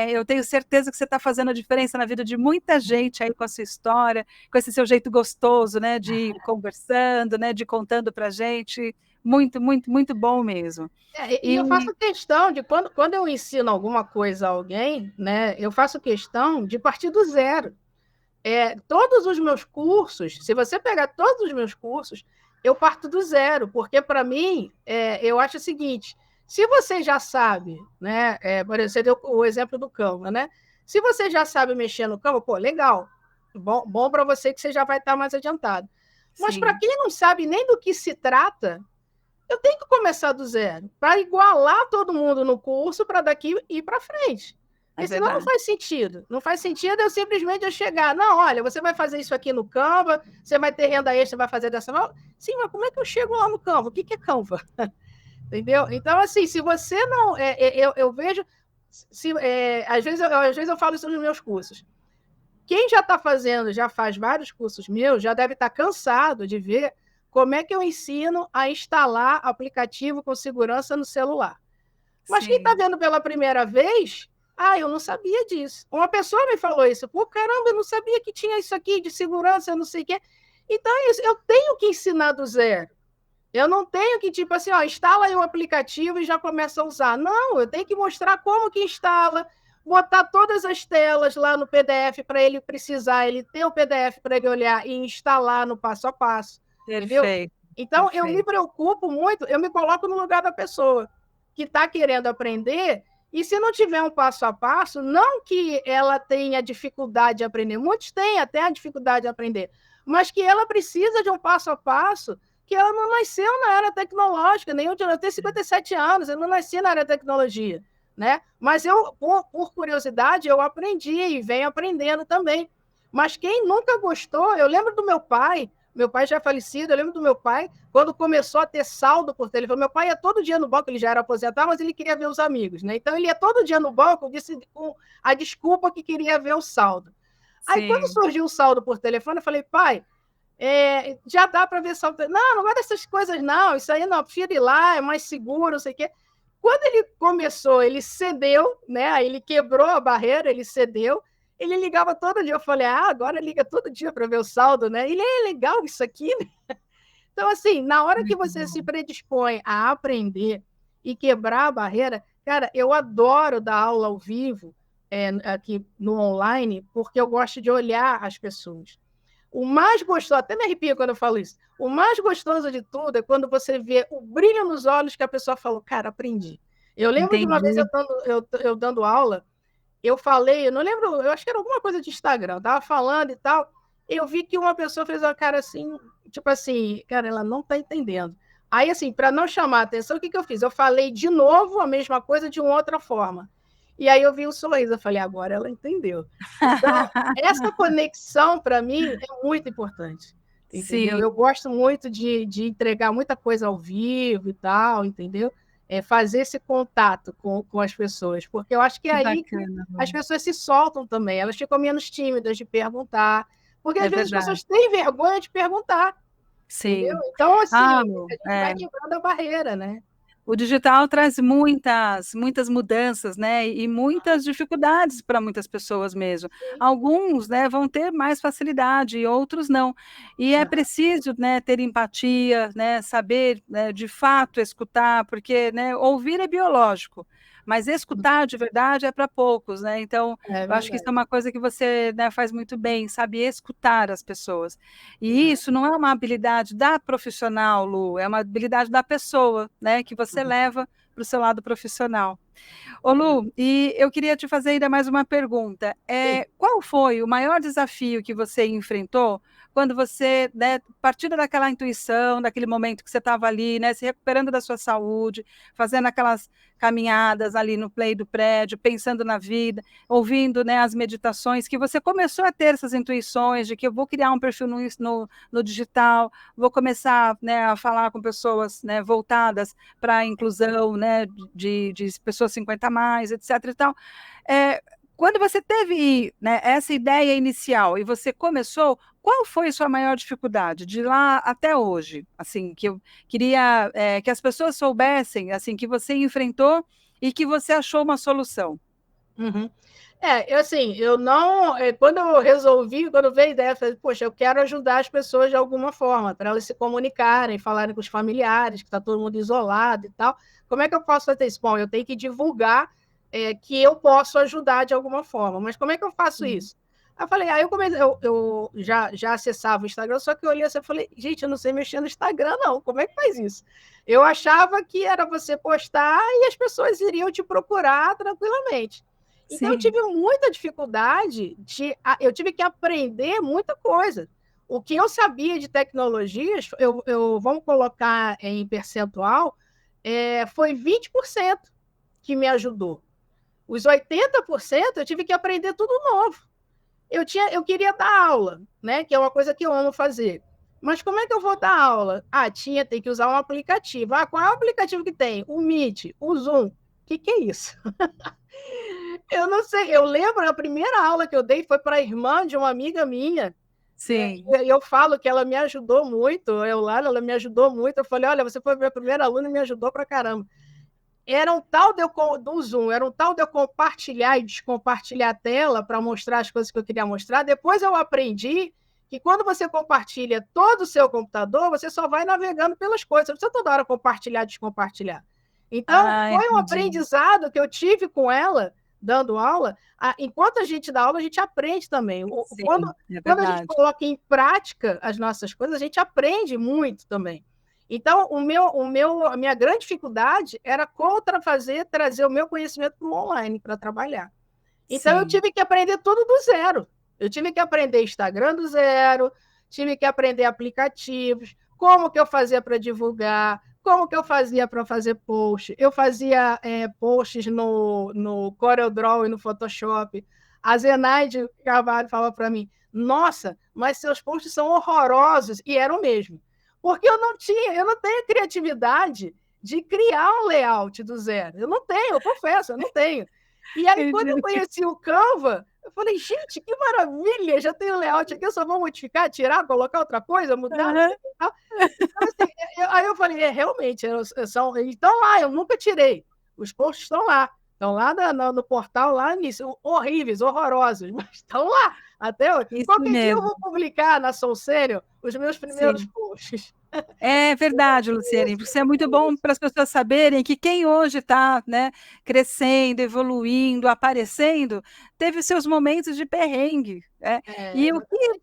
[SPEAKER 1] eu tenho certeza que você está fazendo a diferença na vida de muita gente aí com a sua história, com esse seu jeito gostoso, né, de ir conversando, né, de ir contando para a gente. Muito, muito, muito bom mesmo.
[SPEAKER 2] E eu
[SPEAKER 1] E
[SPEAKER 2] faço questão de, quando eu ensino alguma coisa a alguém, né, eu faço questão de partir do zero. Todos os meus cursos, se você pegar todos os meus cursos, eu parto do zero, porque para mim, eu acho o seguinte: se você já sabe, né, por exemplo, você deu o exemplo do Canva, né? Se você já sabe mexer no Canva, pô, legal, bom para você que você já vai estar mais adiantado. Mas para
[SPEAKER 1] sim,
[SPEAKER 2] quem não sabe nem do que se trata, eu tenho que começar do zero, para igualar todo mundo no curso, para daqui ir para frente.
[SPEAKER 1] é
[SPEAKER 2] Porque senão não
[SPEAKER 1] verdade.
[SPEAKER 2] faz sentido. Não faz sentido eu simplesmente chegar, não, olha, você vai fazer isso aqui no Canva, você vai ter renda extra, vai fazer dessa forma. Sim, mas como é que eu chego lá no Canva? O que é Canva? Entendeu? Então, assim, se você não. Eu vejo. Às vezes eu falo isso nos meus cursos. Quem já está fazendo, já faz vários cursos meus, já deve estar cansado de ver como é que eu ensino a instalar aplicativo com segurança no celular. Mas quem está
[SPEAKER 1] Sim,
[SPEAKER 2] vendo pela primeira vez, eu não sabia disso. Uma pessoa me falou isso, pô, caramba, eu não sabia que tinha isso aqui de segurança, não sei o quê. Então é isso, eu tenho que ensinar do zero. Eu não tenho que, tipo assim, instala aí um aplicativo e já começa a usar. Não, eu tenho que mostrar como que instala, botar todas as telas lá no PDF para ele precisar, ele ter o PDF para ele olhar e instalar no passo a passo, entendeu?
[SPEAKER 1] perfeito,
[SPEAKER 2] Então, eu me
[SPEAKER 1] perfeito.
[SPEAKER 2] preocupo muito, eu me coloco no lugar da pessoa que está querendo aprender, e se não tiver um passo a passo, não que ela tenha dificuldade de aprender, muitos têm até a dificuldade de aprender, mas que ela precisa de um passo a passo, que ela não nasceu na área tecnológica, nem eu tenho 57 anos, eu não nasci na área de tecnologia, né? Mas eu, por curiosidade, eu aprendi e venho aprendendo também. Mas quem nunca gostou, eu lembro do meu pai já é falecido, eu lembro do meu pai, quando começou a ter saldo por telefone. Meu pai ia todo dia no banco, ele já era aposentado, mas ele queria ver os amigos, né? Então ele ia todo dia no banco, com a desculpa que queria ver o saldo. Aí quando
[SPEAKER 1] Sim.
[SPEAKER 2] surgiu o saldo por telefone, eu falei, pai, já dá para ver saldo. Não vai dessas coisas, não, isso aí não, prefiro ir lá, é mais seguro, não sei o quê. Quando ele começou, ele cedeu, né? Aí ele quebrou a barreira, ele cedeu. Ele ligava todo dia. Eu falei, agora liga todo dia para ver o saldo, né? Ele é legal isso aqui, né? Então, assim, na hora que
[SPEAKER 1] Muito
[SPEAKER 2] você se
[SPEAKER 1] bom.
[SPEAKER 2] predispõe a aprender e quebrar a barreira, cara, eu adoro dar aula ao vivo, aqui no online, porque eu gosto de olhar as pessoas. O mais gostoso, até me arrepio quando eu falo isso, o mais gostoso de tudo é quando você vê o brilho nos olhos que a pessoa falou, cara, aprendi. Eu lembro de uma vez
[SPEAKER 1] Entendi.
[SPEAKER 2] eu dando aula, eu falei, eu não lembro, eu acho que era alguma coisa de Instagram, eu estava falando e tal, eu vi que uma pessoa fez uma cara assim, tipo assim, cara, ela não está entendendo. Aí, assim, para não chamar a atenção, o que eu fiz? Eu falei de novo a mesma coisa de uma outra forma. E aí eu vi um sorriso, eu falei, agora ela entendeu. Então, essa conexão, para mim, é muito importante, entendeu?
[SPEAKER 1] Sim,
[SPEAKER 2] Eu gosto muito de entregar muita coisa ao vivo e tal, entendeu? Fazer esse contato com as pessoas, porque eu acho que é
[SPEAKER 1] que
[SPEAKER 2] aí que
[SPEAKER 1] bacana,
[SPEAKER 2] as
[SPEAKER 1] Lu.
[SPEAKER 2] pessoas se soltam também, elas ficam menos tímidas de perguntar, porque
[SPEAKER 1] É
[SPEAKER 2] às vezes as
[SPEAKER 1] verdade.
[SPEAKER 2] pessoas têm vergonha de perguntar, entendeu?
[SPEAKER 1] Sim.
[SPEAKER 2] Então, assim,
[SPEAKER 1] Lu,
[SPEAKER 2] a gente vai quebrando a barreira, né?
[SPEAKER 1] o digital traz muitas mudanças, né, e muitas dificuldades para muitas pessoas mesmo.
[SPEAKER 2] Sim.
[SPEAKER 1] Alguns, né, vão ter mais facilidade e outros não. E é
[SPEAKER 2] Aham.
[SPEAKER 1] preciso, né, ter empatia, né, saber, né, de fato escutar, porque, né, ouvir é biológico, mas escutar de verdade é para poucos, né. Então,
[SPEAKER 2] É
[SPEAKER 1] eu acho que isso é
[SPEAKER 2] verdade.
[SPEAKER 1] uma coisa que você, né, faz muito bem, sabe escutar as pessoas. E
[SPEAKER 2] Aham.
[SPEAKER 1] isso não é uma habilidade da profissional, Lu, é uma habilidade da pessoa, né, que você
[SPEAKER 2] Uhum.
[SPEAKER 1] leva para o seu lado profissional. Ô Lu, e eu queria te fazer ainda mais uma pergunta.
[SPEAKER 2] Sim.
[SPEAKER 1] Qual foi o maior desafio que você enfrentou quando você, né, partindo daquela intuição, daquele momento que você estava ali, né, se recuperando da sua saúde, fazendo aquelas caminhadas ali no play do prédio, pensando na vida, ouvindo, né, as meditações, que você começou a ter essas intuições de que eu vou criar um perfil no digital, vou começar, né, a falar com pessoas, né, voltadas para a inclusão, né, de pessoas 50 a mais, etc. e tal. É, quando você teve, né, essa ideia inicial e você começou, qual foi a sua maior dificuldade de lá até hoje? Assim, que eu queria que as pessoas soubessem, assim, que você enfrentou e que você achou uma solução.
[SPEAKER 2] Uhum. Assim, eu não. Quando eu resolvi, quando veio a ideia, eu falei, poxa, eu quero ajudar as pessoas de alguma forma, para elas se comunicarem, falarem com os familiares, que está todo mundo isolado e tal. Como é que eu posso fazer isso? Bom, eu tenho que divulgar que eu posso ajudar de alguma forma, mas como é que eu faço
[SPEAKER 1] Sim.
[SPEAKER 2] isso? Aí eu falei, eu comecei, eu já acessava o Instagram, só que eu olhei assim e falei, gente, eu não sei mexer no Instagram, não. Como é que faz isso? Eu achava que era você postar e as pessoas iriam te procurar tranquilamente. Então, eu
[SPEAKER 1] Sim.
[SPEAKER 2] tive muita dificuldade eu tive que aprender muita coisa. O que eu sabia de tecnologias, vamos colocar em percentual, foi 20% que me ajudou. Os 80% eu tive que aprender tudo novo. Eu queria dar aula, né? Que é uma coisa que eu amo fazer. Mas como é que eu vou dar aula? Tem que usar um aplicativo. Qual é o aplicativo que tem? O Meet, o Zoom. O que é isso? Eu não sei, eu lembro a primeira aula que eu dei foi para a irmã de uma amiga minha, né,
[SPEAKER 1] Sim.
[SPEAKER 2] e eu falo que ela me ajudou muito, ela me ajudou muito, eu falei: "Olha, você foi minha primeira aluna e me ajudou pra caramba". Era um tal de eu do Zoom, era um tal de eu compartilhar e descompartilhar a tela para mostrar as coisas que eu queria mostrar, depois eu aprendi que quando você compartilha todo o seu computador, você só vai navegando pelas coisas, não precisa toda hora compartilhar, descompartilhar. Então, foi um
[SPEAKER 1] Entendi.
[SPEAKER 2] aprendizado que eu tive com ela, dando aula. Enquanto a gente dá aula, a gente aprende também.
[SPEAKER 1] Sim, é
[SPEAKER 2] Quando a gente
[SPEAKER 1] verdade.
[SPEAKER 2] coloca em prática as nossas coisas, a gente aprende muito também. Então, a minha grande dificuldade era trazer o meu conhecimento para o online, para trabalhar. Então, eu
[SPEAKER 1] Sim.
[SPEAKER 2] tive que aprender tudo do zero. Eu tive que aprender Instagram do zero, tive que aprender aplicativos, como que eu fazia para divulgar, como que eu fazia para fazer post. Eu fazia posts no CorelDRAW e no Photoshop. A Zenaide Carvalho falava para mim, nossa, mas seus posts são horrorosos, e eram mesmo. Porque eu não tenho criatividade de criar um layout do zero. Eu não tenho, eu confesso, eu não tenho. E aí, quando eu conheci o Canva, eu falei, gente, que maravilha, já tem o layout aqui, eu só vou modificar, tirar, colocar outra coisa, mudar.
[SPEAKER 1] Uhum.
[SPEAKER 2] Então, assim, aí eu falei, realmente, estão lá, eu nunca tirei. Os posts estão lá no portal, lá nisso, horríveis, horrorosos, mas estão lá. Até hoje. Qualquer dia eu vou publicar na Soulsenior os meus primeiros posts.
[SPEAKER 1] É verdade, Luciane, porque isso é muito bom para as pessoas saberem que quem hoje está, né, crescendo, evoluindo, aparecendo, teve seus momentos de perrengue. Né?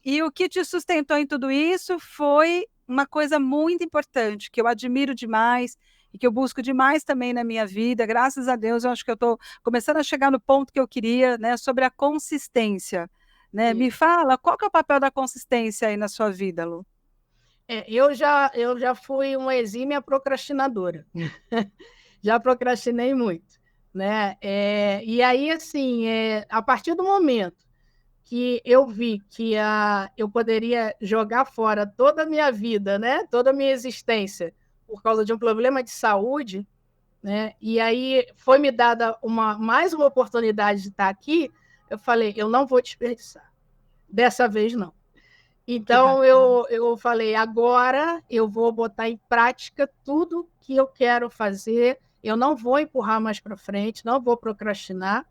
[SPEAKER 1] E o que te sustentou em tudo isso foi uma coisa muito importante, que eu admiro demais e que eu busco demais também na minha vida. Graças a Deus, eu acho que eu estou começando a chegar no ponto que eu queria, né, sobre a consistência. Né? Me fala, qual que é o papel da consistência aí na sua vida, Lu?
[SPEAKER 2] Eu já fui uma exímia procrastinadora. Já procrastinei muito. Né? E aí, assim, a partir do momento que eu vi que eu poderia jogar fora toda a minha vida, né? Toda a minha existência, por causa de um problema de saúde, né? E aí foi me dada mais uma oportunidade de estar aqui, eu falei, eu não vou desperdiçar. Dessa vez, não. Então, eu falei, agora eu vou botar em prática tudo que eu quero fazer, eu não vou empurrar mais para frente, não vou procrastinar.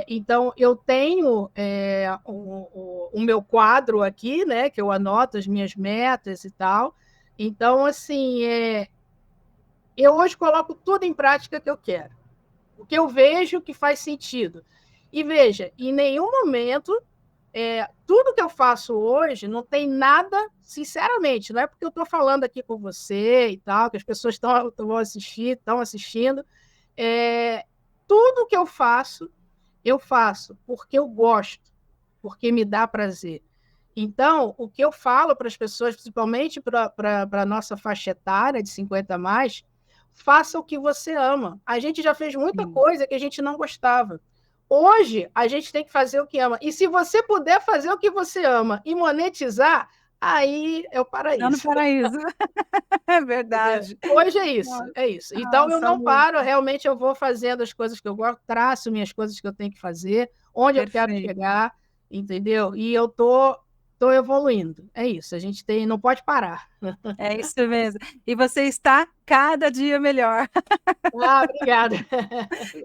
[SPEAKER 2] Então, eu tenho o meu quadro aqui, né, que eu anoto as minhas metas e tal. Então, assim, eu hoje coloco tudo em prática que eu quero, o que eu vejo que faz sentido. E veja, em nenhum momento tudo que eu faço hoje não tem nada, sinceramente, não é porque eu estou falando aqui com você e tal, que as pessoas estão assistindo. Tudo que eu faço porque eu gosto, porque me dá prazer. Então, o que eu falo para as pessoas, principalmente para a nossa faixa etária de 50 a mais, faça o que você ama. A gente já fez muita coisa que a gente não gostava. Hoje, a gente tem que fazer o que ama. E se você puder fazer o que você ama e monetizar, aí é o paraíso.
[SPEAKER 1] É no paraíso. É verdade.
[SPEAKER 2] Hoje é isso. Então, eu não paro, realmente eu vou fazendo as coisas que eu gosto, traço minhas coisas que eu tenho que fazer, onde eu quero chegar, entendeu? E eu tô evoluindo. É isso, a gente não pode parar.
[SPEAKER 1] É isso mesmo. E você está cada dia melhor.
[SPEAKER 2] Obrigada.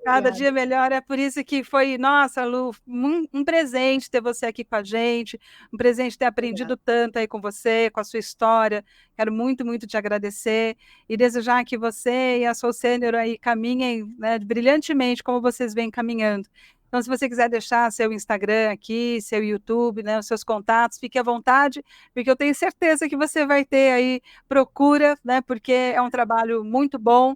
[SPEAKER 1] Cada dia melhor, é por isso que foi, nossa, Lu, um presente ter você aqui com a gente, um presente ter aprendido tanto aí com você, com a sua história. Quero muito, muito te agradecer e desejar que você e a Soulsenior aí caminhem, né, brilhantemente como vocês vêm caminhando. Então, se você quiser deixar seu Instagram aqui, seu YouTube, né, os seus contatos, fique à vontade, porque eu tenho certeza que você vai ter aí procura, né, porque é um trabalho muito bom.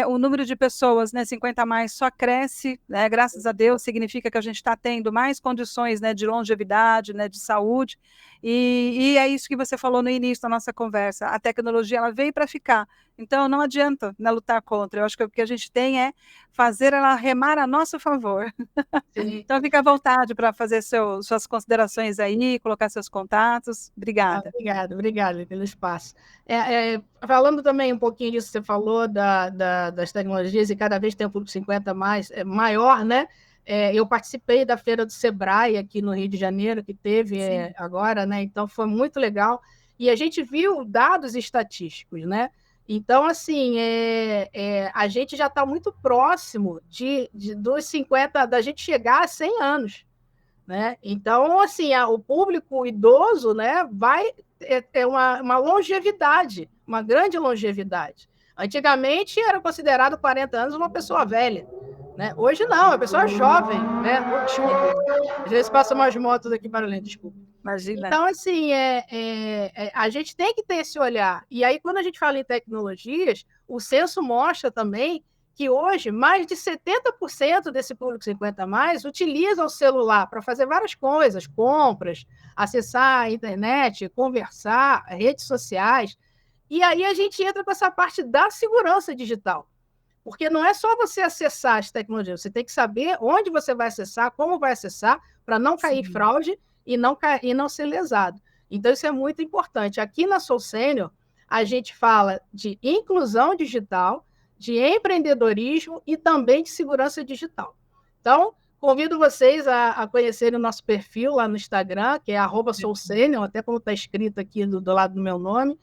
[SPEAKER 1] O número de pessoas, né, 50 a mais, só cresce, né, graças a Deus, significa que a gente está tendo mais condições, né, de longevidade, né, de saúde, e é isso que você falou no início da nossa conversa, a tecnologia ela veio para ficar, então não adianta, né, lutar contra, eu acho que o que a gente tem é fazer ela remar a nosso favor. Então fica à vontade para fazer suas considerações aí, colocar seus contatos. Obrigada.
[SPEAKER 2] Obrigada pelo espaço. Falando também um pouquinho disso que você falou das tecnologias, e cada vez tem um público 50 mais, maior, né? Eu participei da feira do Sebrae aqui no Rio de Janeiro, que teve agora, né? Então foi muito legal. E a gente viu dados estatísticos, né? Então, assim, a gente já está muito próximo dos 50, da gente chegar a 100 anos. Né? Então, assim, o público idoso, né, vai ter uma longevidade, uma grande longevidade. Antigamente era considerado 40 anos uma pessoa velha. Né? Hoje não, é uma pessoa jovem. Né? Desculpa, às vezes passam umas motos aqui para além, desculpa.
[SPEAKER 1] Imagina.
[SPEAKER 2] Então, assim, a gente tem que ter esse olhar. E aí, quando a gente fala em tecnologias, o censo mostra também que hoje mais de 70% desse público 50+, utiliza o celular para fazer várias coisas, compras, acessar a internet, conversar, redes sociais. E aí a gente entra com essa parte da segurança digital. Porque não é só você acessar as tecnologias, você tem que saber onde você vai acessar, como vai acessar, para não cair em fraude e não ser lesado. Então, isso é muito importante. Aqui na Soul Senior, a gente fala de inclusão digital, de empreendedorismo e também de segurança digital. Então, convido vocês a conhecerem o nosso perfil lá no Instagram, que é @soulsenior, até como está escrito aqui do lado do meu nome.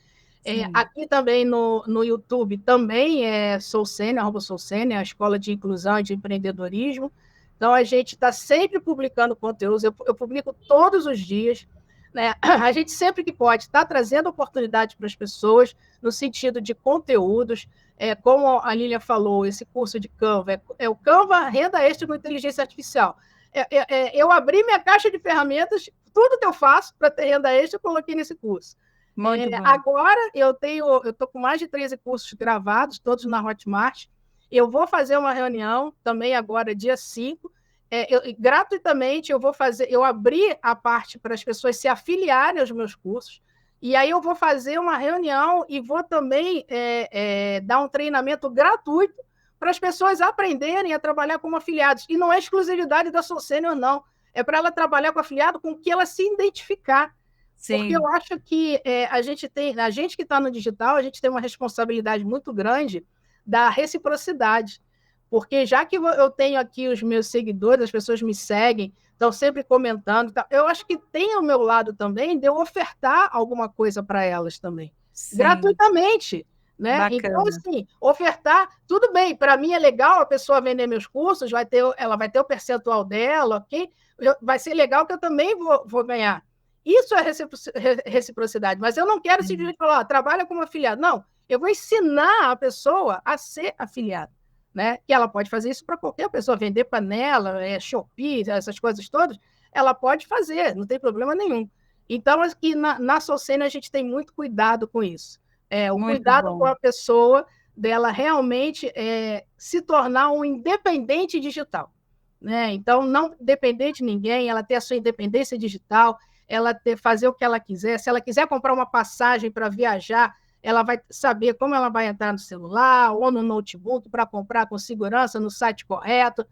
[SPEAKER 2] Aqui também no YouTube também é Soul Senior, @soulsenior, a Escola de Inclusão e de Empreendedorismo. Então, a gente está sempre publicando conteúdos, eu publico todos os dias, né? A gente sempre que pode está trazendo oportunidade para as pessoas no sentido de conteúdos, como a Lília falou, esse curso de Canva, é o Canva Renda Extra com Inteligência Artificial. Eu abri minha caixa de ferramentas, tudo que eu faço para ter renda extra, eu coloquei nesse curso. Agora, eu estou com mais de 13 cursos gravados, todos na Hotmart. Eu vou fazer uma reunião também agora, dia 5, gratuitamente eu abri a parte para as pessoas se afiliarem aos meus cursos, e aí eu vou fazer uma reunião e vou também dar um treinamento gratuito para as pessoas aprenderem a trabalhar como afiliados. E não é exclusividade da Soul Senior, não. É para ela trabalhar com afiliado com o que ela se identificar. Sim. Porque eu acho que a gente que está no digital, a gente tem uma responsabilidade muito grande da reciprocidade. Porque já que eu tenho aqui os meus seguidores, as pessoas me seguem, estão sempre comentando, eu acho que tem ao meu lado também de eu ofertar alguma coisa para elas também. Sim. Gratuitamente. Né? Então, assim, ofertar, tudo bem, para mim é legal a pessoa vender meus cursos, ela vai ter o percentual dela, ok? Vai ser legal que eu também vou ganhar. Isso é reciprocidade, mas eu não quero simplesmente falar, trabalha como afiliado. Não, eu vou ensinar a pessoa a ser afiliada, né? Que ela pode fazer isso para qualquer pessoa, vender panela, Shopee, essas coisas todas, ela pode fazer, não tem problema nenhum. Então, aqui na Soul Senior, a gente tem muito cuidado com isso. O muito cuidado bom. Com a pessoa dela realmente se tornar um independente digital, né? Então, não dependente de ninguém, ela ter a sua independência digital, ela fazer o que ela quiser. Se ela quiser comprar uma passagem para viajar, ela vai saber como ela vai entrar no celular ou no notebook para comprar com segurança no site correto.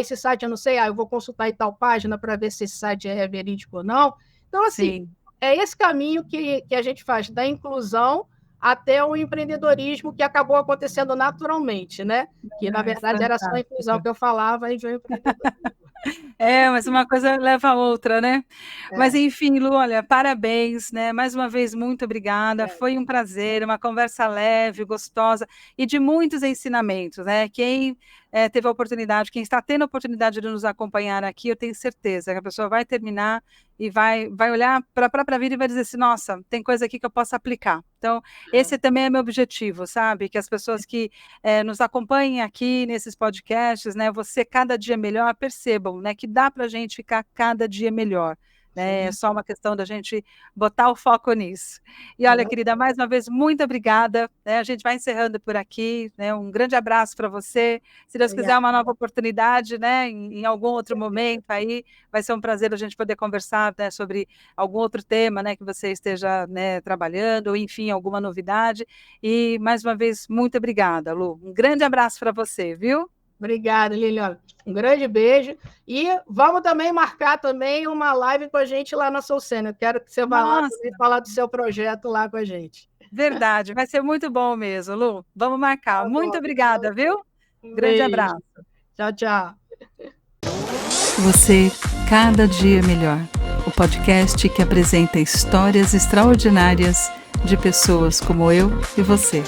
[SPEAKER 2] Esse site eu não sei, eu vou consultar em tal página para ver se esse site é verídico ou não. Então, assim, é esse caminho que a gente faz da inclusão até o empreendedorismo, que acabou acontecendo naturalmente, né? Que, na verdade, era só a inclusão que eu falava e veio o empreendedorismo.
[SPEAKER 1] Mas uma coisa leva a outra, né? Mas, enfim, Lu, olha, parabéns, né? Mais uma vez, muito obrigada. Foi um prazer, uma conversa leve, gostosa e de muitos ensinamentos, né? Quem teve a oportunidade, quem está tendo a oportunidade de nos acompanhar aqui, eu tenho certeza que a pessoa vai terminar e vai olhar para a própria vida e vai dizer assim, nossa, tem coisa aqui que eu posso aplicar. Então, esse também é meu objetivo, sabe? Que as pessoas que nos acompanhem aqui nesses podcasts, né? Você cada dia melhor, percebam, né? Que dá para a gente ficar cada dia melhor. Né? É só uma questão da gente botar o foco nisso. E olha, querida, mais uma vez, muito obrigada. Né? A gente vai encerrando por aqui. Né? Um grande abraço para você. Se Deus quiser, uma nova oportunidade, né? Em algum outro momento aí, vai ser um prazer a gente poder conversar, né, sobre algum outro tema, né, que você esteja, né, trabalhando, ou enfim, alguma novidade. E mais uma vez, muito obrigada, Lu. Um grande abraço para você, viu?
[SPEAKER 2] Obrigada, Liliana. Um grande beijo. E vamos também marcar também uma live com a gente lá na Soul Senior. Quero que você vá lá também falar do seu projeto lá com a gente.
[SPEAKER 1] Verdade, vai ser muito bom mesmo, Lu. Vamos marcar. Tá muito obrigada, viu? Grande abraço.
[SPEAKER 2] Tchau, tchau.
[SPEAKER 3] Você, cada dia melhor. O podcast que apresenta histórias extraordinárias de pessoas como eu e você.